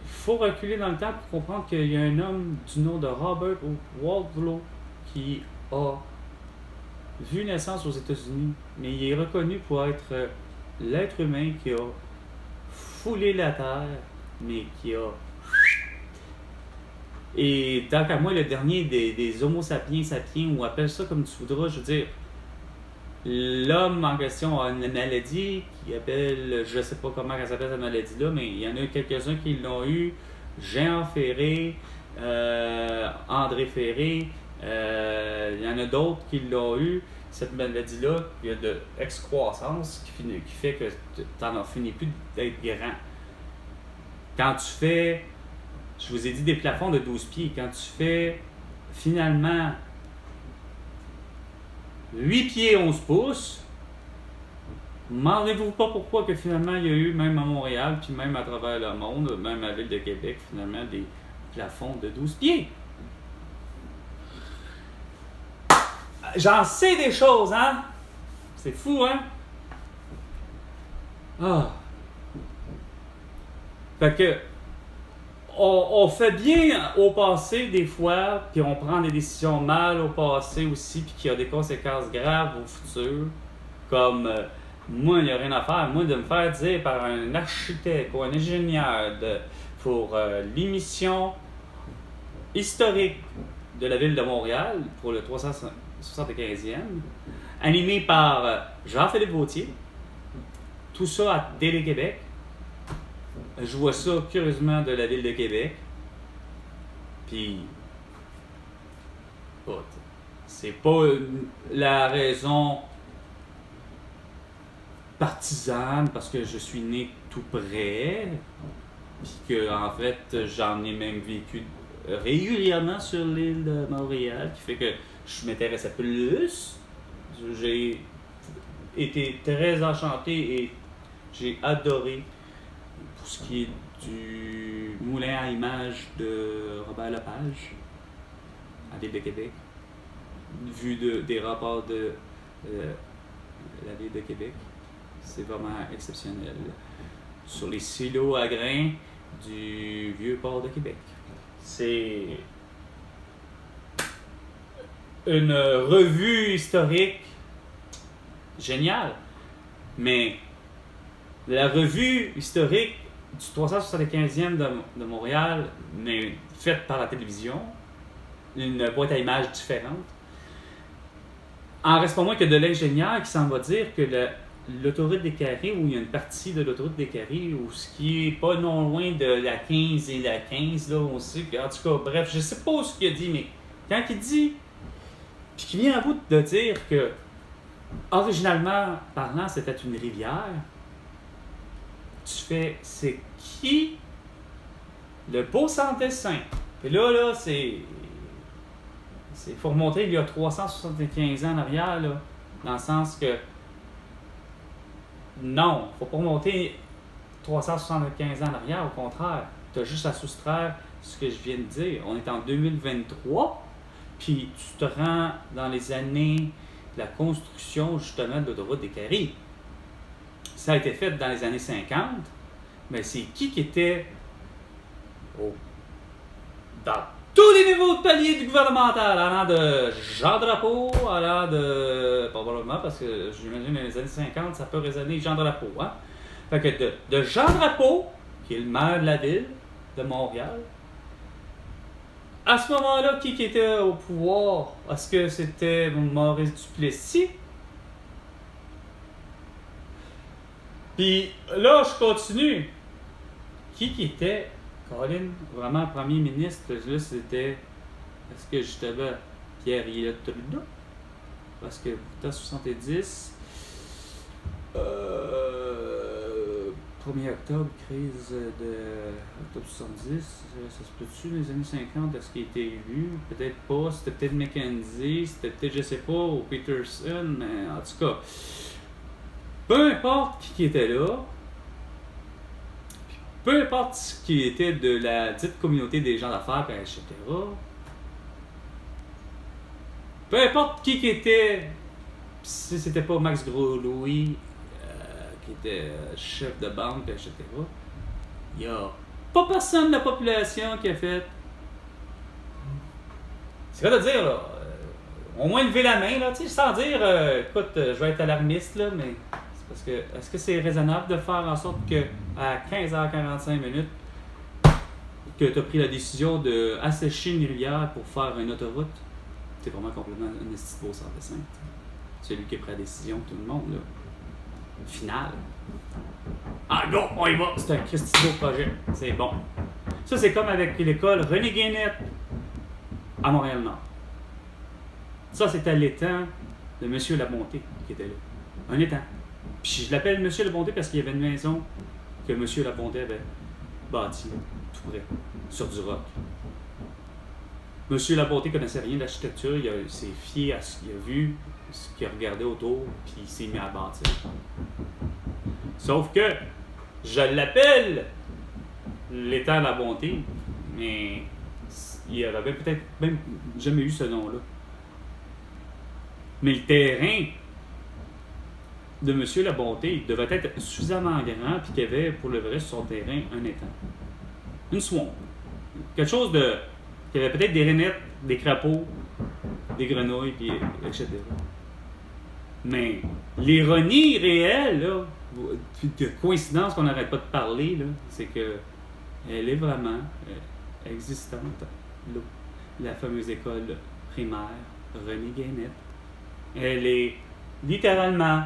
faut reculer dans le temps pour comprendre qu'il y a un homme du nom de Robert Wadlow qui a vu naissance aux États-Unis, mais il est reconnu pour être l'être humain qui a foulé la terre, mais qui a... Et tant qu'à moi, le dernier des Homo sapiens sapiens, ou appelle ça comme tu voudras, je veux dire, l'homme en question a une maladie qui appelle, je sais pas comment elle s'appelle cette maladie-là, mais il y en a quelques-uns qui l'ont eu, Jean Ferré, André Ferré, il y en a d'autres qui l'ont eu. Cette maladie-là, il y a de excroissance qui fait que tu n'en finis plus d'être grand. Quand tu fais, je vous ai dit des plafonds de 12 pieds, quand tu fais finalement 8 pieds 11 pouces, demandez-vous pas pourquoi que finalement il y a eu, même à Montréal, puis même à travers le monde, même à la ville de Québec, finalement des plafonds de 12 pieds. J'en sais des choses, hein? C'est fou, hein? Ah! Fait que, on fait bien au passé des fois, puis on prend des décisions mal au passé aussi, puis qui a des conséquences graves au futur. Comme, moi, il n'y a rien à faire. Moi, de me faire dire par un architecte ou un ingénieur pour l'émission historique de la ville de Montréal, pour le 375e, animé par Jean-Philippe Vautier. Tout ça à Télé-Québec. Je vois ça curieusement de la ville de Québec. Puis, c'est pas la raison partisane parce que je suis né tout près. Puis que, en fait, j'en ai même vécu régulièrement sur l'île de Montréal, qui fait que je m'intéressais plus. J'ai été très enchanté et j'ai adoré pour ce qui est du moulin à images de Robert Lepage à l'île de Québec, vu des rapports de la ville de Québec. C'est vraiment exceptionnel. Sur les silos à grains du vieux port de Québec. C'est une revue historique géniale, mais la revue historique du 375e de Montréal, mais faite par la télévision, une boîte à images différente, en reste pas moins que de l'ingénieur qui s'en va dire que l'autoroute des Carrés, où il y a une partie de l'autoroute des Carrés, où ce qui est pas non loin de la 15 et la 15, là, on sait que, en tout cas, bref, je sais pas ce qu'il a dit, mais quand il dit, puis qu'il vient à bout de dire que, originalement parlant, c'était une rivière, tu fais, c'est qui le beau sans dessin? Et là, c'est faut remonter il y a 375 ans en arrière, là, dans le sens que non, faut pas remonter 375 ans en arrière, au contraire. Tu as juste à soustraire ce que je viens de dire. On est en 2023, puis tu te rends dans les années de la construction, justement, de l'autoroute des Carrés. Ça a été fait dans les années 50, mais c'est qui était dans tous les niveaux de palier du gouvernemental, allant de Jean Drapeau, allant de... probablement, parce que j'imagine dans les années 50, ça peut résonner Jean Drapeau, hein? Fait que de Jean Drapeau, qui est le maire de la ville de Montréal, à ce moment-là, qui était au pouvoir? Est-ce que c'était Maurice Duplessis? Puis là, je continue. Qui était... Colin, vraiment, premier ministre, là, c'était... Est-ce que justement Pierre Elliott Trudeau? Parce que en 70... 1er octobre, crise de octobre 70, ça se peut-tu les années 50, est-ce qu'il a été élu? Peut-être pas, c'était peut-être McKenzie, c'était peut-être, je sais pas, ou Peterson, mais en tout cas, peu importe qui était là, peu importe ce qui était de la dite communauté des gens d'affaires, etc., peu importe qui était, si c'était pas Max Gros-Louis, qui était chef de banque, etc., il n'y a pas personne de la population qui a fait. C'est quoi de dire, là? Au moins lever la main, là, tu sais, sans dire, écoute, je vais être alarmiste, là, mais c'est parce que, est-ce que c'est raisonnable de faire en sorte que à 15h45 minutes, que tu as pris la décision d'assécher une rivière pour faire une autoroute? C'est vraiment complètement un esti de beau sans dessin. C'est lui qui a pris la décision, tout le monde, là. Final. Ah non, on y va! C'est un Christy beau projet. C'est bon. Ça, c'est comme avec l'école René Guénette à Montréal-Nord. Ça, c'était l'étang de M. Labonté qui était là. Un étang. Puis je l'appelle M. Labonté parce qu'il y avait une maison que M. Labonté avait bâtie tout près, sur du roc. M. Labonté connaissait rien d'architecture, il s'est fié à ce qu'il a vu, ce qu'il a regardé autour, puis il s'est mis à bâtir. Sauf que je l'appelle l'étang de la bonté, mais il avait peut-être même jamais eu ce nom-là. Mais le terrain de M. Labonté devait être suffisamment grand, puis qu'il y avait pour le vrai sur son terrain un étang. Une swamp. Quelque chose de. Il y avait peut-être des rainettes, des crapauds, des grenouilles, puis, etc. Mais l'ironie réelle, là, de coïncidence qu'on n'arrête pas de parler, là, c'est que elle est vraiment existante, là, la fameuse école primaire René Guénette. Elle est littéralement,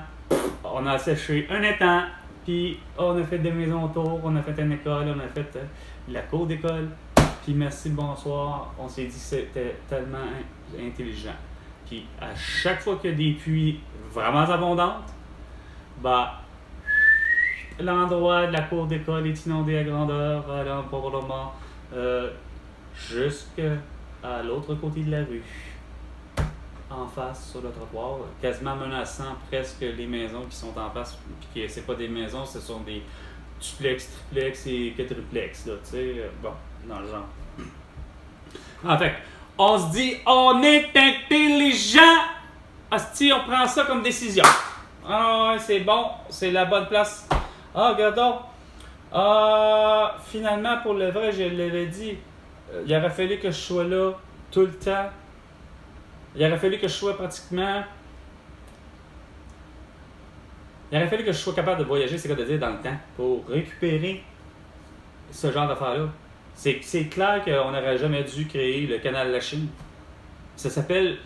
on a asséché un étang, puis on a fait des maisons autour, on a fait une école, on a fait la cour d'école. Puis merci, bonsoir, on s'est dit que c'était tellement intelligent. Puis à chaque fois qu'il y a des pluies vraiment abondantes, bah, l'endroit de la cour d'école est inondé à grandeur, allant probablement jusqu'à l'autre côté de la rue, en face sur le trottoir, quasiment menaçant presque les maisons qui sont en face. Puis que c'est pas des maisons, ce sont des duplex, triplex et quadruplex, là, tu sais, bon, dans le genre. En fait, on se dit, on est intelligent! Asti, on prend ça comme décision. Ah ouais, c'est bon, c'est la bonne place. Ah, regardons. Finalement, pour le vrai, je l'avais dit, il aurait fallu que je sois là tout le temps. Il aurait fallu que je sois pratiquement... Il aurait fallu que je sois capable de voyager, c'est quoi de dire, dans le temps, pour récupérer ce genre d'affaires-là. C'est clair qu'on n'aurait jamais dû créer le canal de la Chine. Ça s'appelle,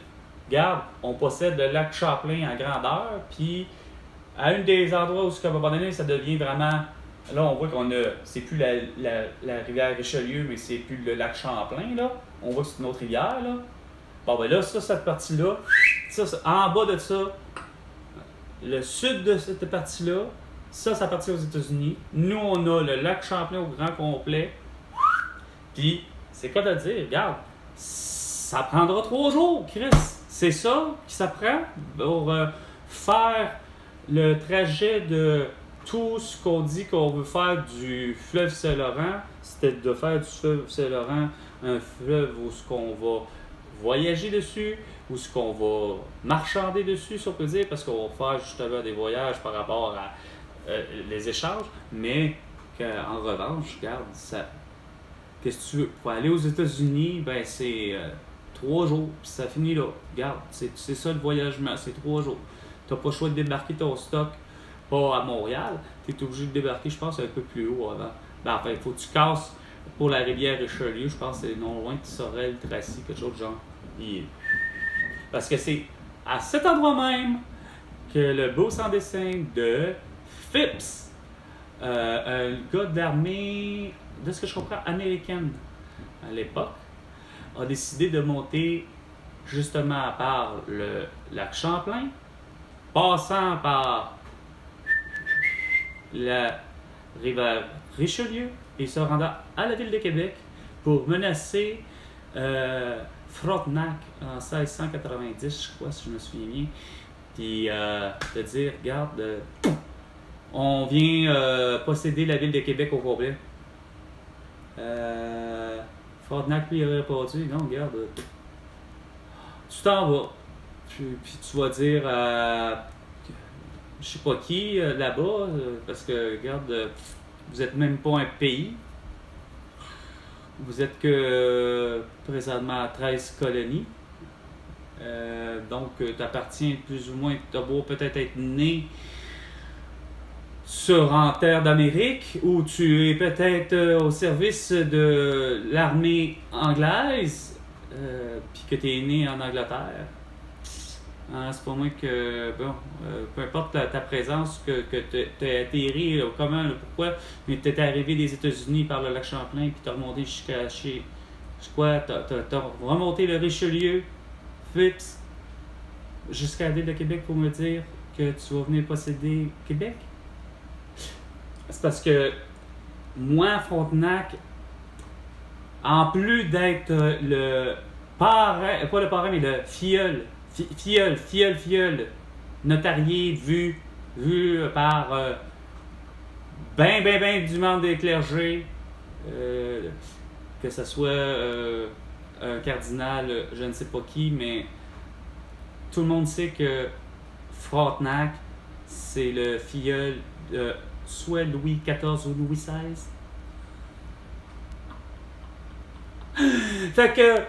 regarde, on possède le lac Champlain en grandeur, puis à un des endroits où, à un moment donné, ça devient vraiment... Là, on voit qu'on a... C'est plus la rivière Richelieu, mais c'est plus le lac Champlain, là. On voit que c'est une autre rivière, là. Bon, ben là, cette partie-là, en bas de ça, le sud de cette partie-là, ça appartient aux États-Unis. Nous, on a le lac Champlain au grand complet. Puis, c'est quoi de dire? Regarde, ça prendra 3 jours, Chris. C'est ça qui s'apprend pour faire le trajet de tout ce qu'on dit qu'on veut faire du fleuve Saint-Laurent. C'était de faire du fleuve Saint-Laurent un fleuve où ce qu'on va voyager dessus, où ce qu'on va marchander dessus, si on peut dire, parce qu'on va faire justement des voyages par rapport à les échanges, mais qu'en revanche, regarde, ça... Qu'est-ce que tu veux? Pour aller aux États-Unis, ben c'est 3 jours, puis ça finit là. Regarde, c'est ça le voyagement, c'est 3 jours. Tu n'as pas le choix de débarquer ton stock, pas à Montréal. Tu es obligé de débarquer, je pense, un peu plus haut avant. Ben, enfin, il faut que tu casses pour la rivière Richelieu, je pense que c'est non loin de Sorel, Tracy, quelque chose de genre. Et... Parce que c'est à cet endroit même que le beau sans dessin de Phipps, un gars d'armée, de ce que je comprends, américaine à l'époque, a décidé de monter justement par le lac Champlain, passant par rivière Richelieu et se rendant à la ville de Québec pour menacer Frontenac en 1690, je crois, si je me souviens bien. Puis de dire, regarde, on vient posséder la ville de Québec au complet. Frontenac, lui, il aurait répondu, non, regarde, tu t'en vas. Puis tu vas dire à je sais pas qui là-bas, parce que, regarde, vous êtes même pas un pays. Vous êtes que présentement à 13 colonies. Donc, tu appartiens plus ou moins, tu as beau peut-être être né en terre d'Amérique, ou tu es peut-être au service de l'armée anglaise, puis que tu es né en Angleterre. C'est pas moi que, bon, peu importe ta présence, que tu as atterri, comment, pourquoi, mais tu es arrivé des États-Unis par le lac Champlain, puis tu as remonté jusqu'à chez. Quoi, tu as remonté le Richelieu, Phipps, jusqu'à la ville de Québec pour me dire que tu vas venir posséder Québec? C'est parce que moi, Frontenac, en plus d'être le parrain, pas le parrain, mais le filleul, notarié, vu par ben du monde des clergés, que ce soit un cardinal, je ne sais pas qui, mais tout le monde sait que Frontenac, c'est le filleul de soit Louis XIV ou Louis XVI. Fait que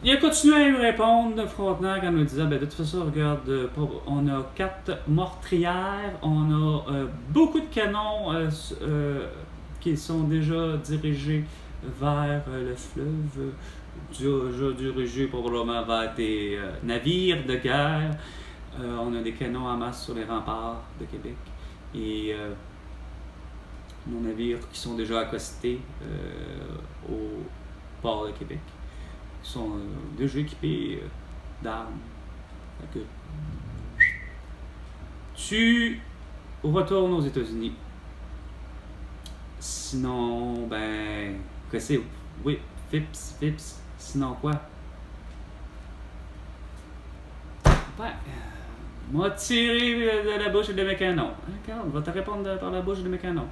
il a continué à me répondre, Frontenac, en me disant, de toute façon, regarde, on a 4 meurtrières, on a beaucoup de canons qui sont déjà dirigés vers le fleuve, dirigés probablement vers des navires de guerre. On a des canons en masse sur les remparts de Québec. Et nos navires qui sont déjà accostés au port de Québec sont déjà équipés d'armes. Que tu retournes aux États-Unis. Sinon, que c'est? Oui, Phipps. Sinon quoi? M'a tiré de la bouche de mes canons. Regarde, on va te répondre par la bouche de mes canons.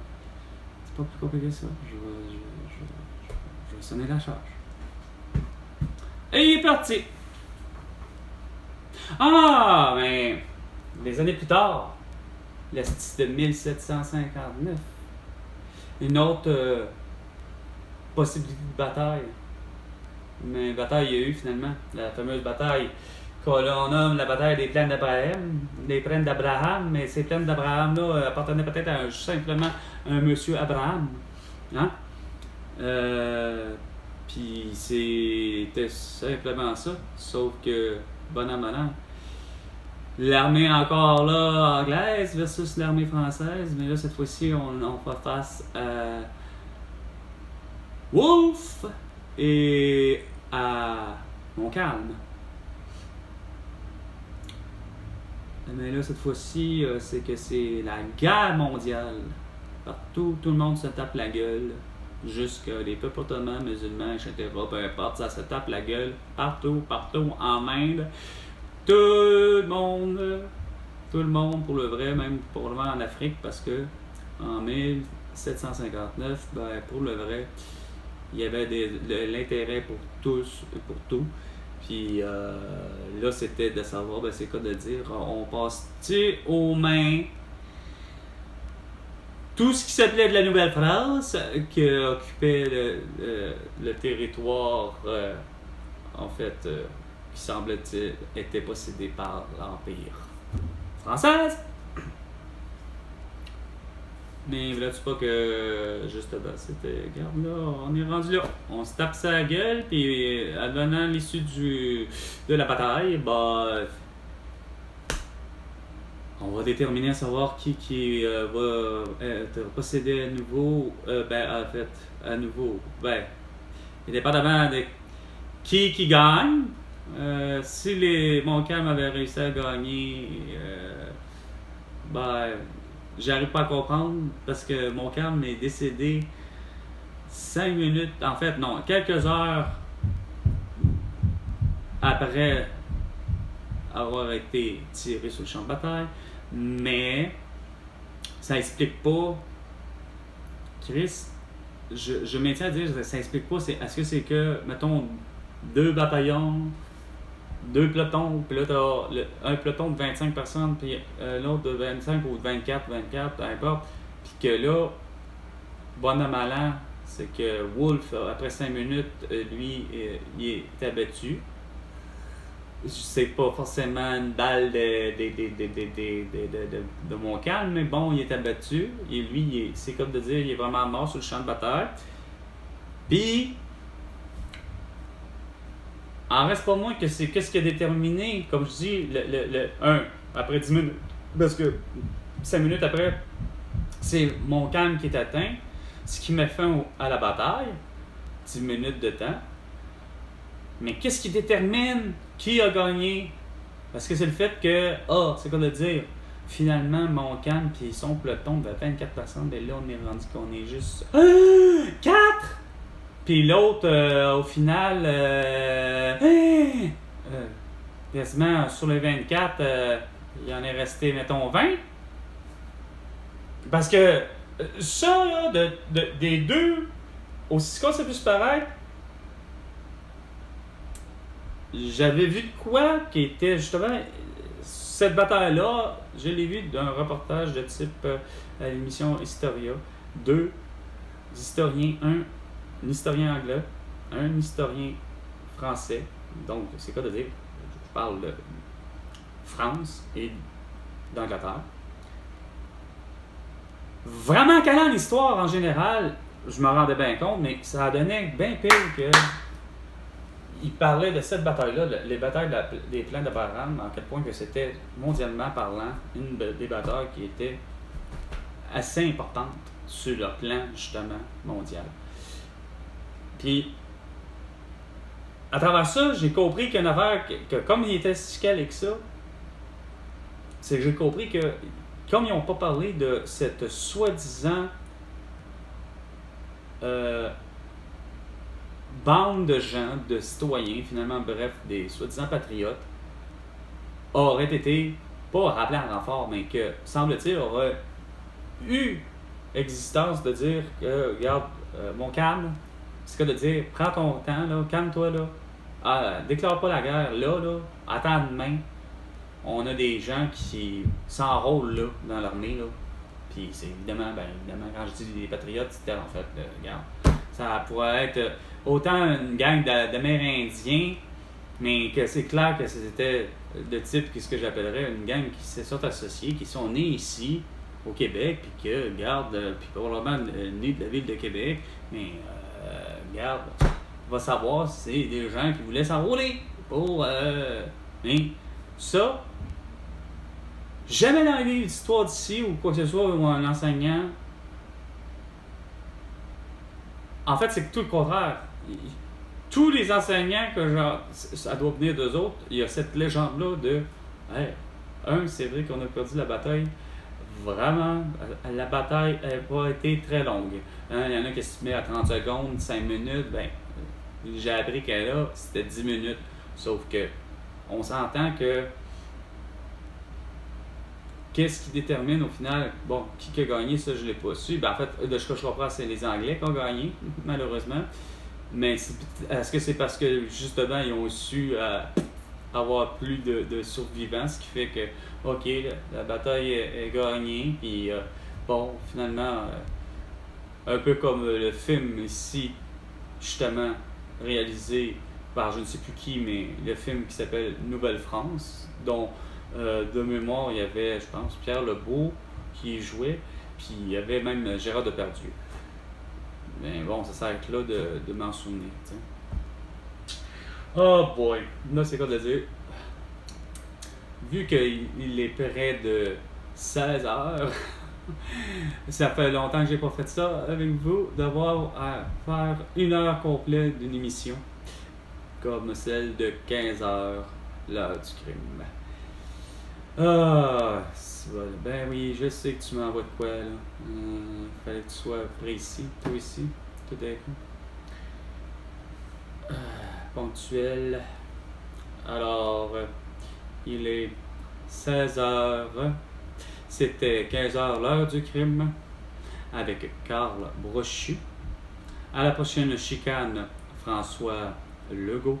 C'est pas plus compliqué que ça. Je vais sonner la charge. Et il est parti. Mais des années plus tard, le style de 1759, une autre possibilité de bataille. Mais bataille il y a eu finalement, la fameuse bataille qu'on nomme la bataille des plaines d'Abraham, mais ces plaines d'Abraham-là appartenaient peut-être à simplement un monsieur Abraham. Hein? Puis c'était simplement ça, sauf que, bon an, l'armée encore là anglaise versus l'armée française, mais là cette fois-ci on fait face à Wolfe et à Montcalm. Mais là cette fois-ci c'est que c'est la guerre mondiale. Partout, tout le monde se tape la gueule. Jusque les peuples ottomans, musulmans, etc. Peu importe, ça se tape la gueule partout en Inde. Tout le monde pour le vrai, même probablement en Afrique, parce que en 1759, pour le vrai, il y avait l'intérêt pour tous et pour tout. Puis là, c'était de savoir, c'est quoi de dire, on passe-tu aux mains tout ce qui s'appelait de la Nouvelle-France, qui occupait le territoire, qui semblait était possédé par l'Empire française. Mais là-tu pas que, justement, c'était, regarde là, on est rendu là. On se tape sa gueule, puis advenant l'issue de la bataille, on va déterminer à savoir qui va posséder à nouveau, indépendamment de qui gagne. Si les Montcalm avaient réussi à gagner, j'arrive pas à comprendre parce que Montcalm est décédé 5 minutes, en fait non, quelques heures après avoir été tiré sur le champ de bataille, mais ça explique pas. Chris, je maintiens à dire que ça explique pas. Est-ce que c'est que, mettons, 2 bataillons, 2 pelotons, puis là t'as un peloton de 25 personnes, puis l'autre de 25 ou de 24, peu importe, puis que là, bon an mal an, c'est que Wolfe, après 5 minutes, lui, il est abattu. C'est pas forcément une balle de Montcalm, mais bon, il est abattu. Et lui, c'est comme de dire, il est vraiment mort sur le champ de bataille. Puis, en reste pas moins que c'est qu'est-ce qui a déterminé, comme je dis, le 1, après 10 minutes. Parce que 5 minutes après, c'est Montcalm qui est atteint, ce qui met fin à la bataille. 10 minutes de temps. Mais qu'est-ce qui détermine qui a gagné? Parce que c'est le fait que, c'est quoi de dire? Finalement, Montcalm et son peloton de 24 personnes, ben là, on est rendu qu'on est juste 4! Puis l'autre, au final, quasiment sur les 24, il en est resté, mettons, 20. Parce que ça, là, des deux, aussi quoi ça peut se paraître, j'avais vu de quoi qui était justement cette bataille-là, je l'ai vu d'un reportage de type à l'émission Historia. 2 historiens, un historien anglais, un historien français. Donc, c'est quoi de dire? Je parle de France et d'Angleterre. Vraiment calant l'histoire en général, je me rendais bien compte, mais ça donnait bien pire que. Il parlait de cette bataille-là, les batailles des plaines de Baran, à quel point que c'était, mondialement parlant, une des batailles qui était assez importante sur le plan, justement, mondial. Puis, à travers ça, j'ai compris qu'une affaire, que comme il était si calé que ça, c'est que j'ai compris que, comme ils n'ont pas parlé de cette soi-disant bande de gens, de citoyens, finalement, bref, des soi-disant patriotes, auraient été, pas rappelés en renfort, mais que, semble-t-il, aurait eu existence de dire que, regarde, Montcalm, c'est que de dire, prends ton temps, là, calme-toi, là, déclare pas la guerre, là, attends demain. On a des gens qui s'enrôlent, là, dans l'armée, là. Puis c'est évidemment, quand je dis des patriotes, c'était en fait, regarde, ça pourrait être autant une gang d'Amérindiens, mais que c'est clair que c'était de type, ce que j'appellerais une gang qui se sont associés, qui sont nés ici, au Québec, puis que, regarde, puis probablement nés de la ville de Québec, mais, regarde, on va savoir si c'est des gens qui voulaient s'enrôler pour, ça, jamais dans les livres d'histoire d'ici, ou quoi que ce soit, ou un enseignant. En fait, c'est tout le contraire. Tous les enseignants que ça doit venir d'eux autres, il y a cette légende-là de c'est vrai qu'on a perdu la bataille. Vraiment, la bataille n'a pas été très longue. Il y en a qui se met à 30 secondes, 5 minutes. J'ai appris qu'elle là, c'était 10 minutes. Sauf que on s'entend que qu'est-ce qui détermine au final, qui a gagné, ça je ne l'ai pas su. En fait, de ce que je comprends, c'est les Anglais qui ont gagné, malheureusement. Mais est-ce que c'est parce que justement ils ont su avoir plus de survivants, ce qui fait que, ok, la bataille est gagnée, puis finalement, un peu comme le film ici, justement, réalisé par je ne sais plus qui, mais le film qui s'appelle Nouvelle-France, dont de mémoire, il y avait, je pense, Pierre Lebeau qui jouait, puis il y avait même Gérard Depardieu. Mais bon, ça s'arrête là de m'en souvenir, t'sais. Oh boy! Là, c'est quoi de dire? Vu qu'il est près de 16 heures, ça fait longtemps que j'ai pas fait ça avec vous, d'avoir à faire 1 heure complète d'une émission, comme celle de 15 heures, l'heure du crime. tu vas. Ben oui, je sais que tu m'envoies de quoi, là. Fallait que tu sois précis, toi ici, tout d'un coup. Ponctuel. Alors, il est 16h. C'était 15h l'heure du crime avec Carl Brochu. À la prochaine chicane, François Legault.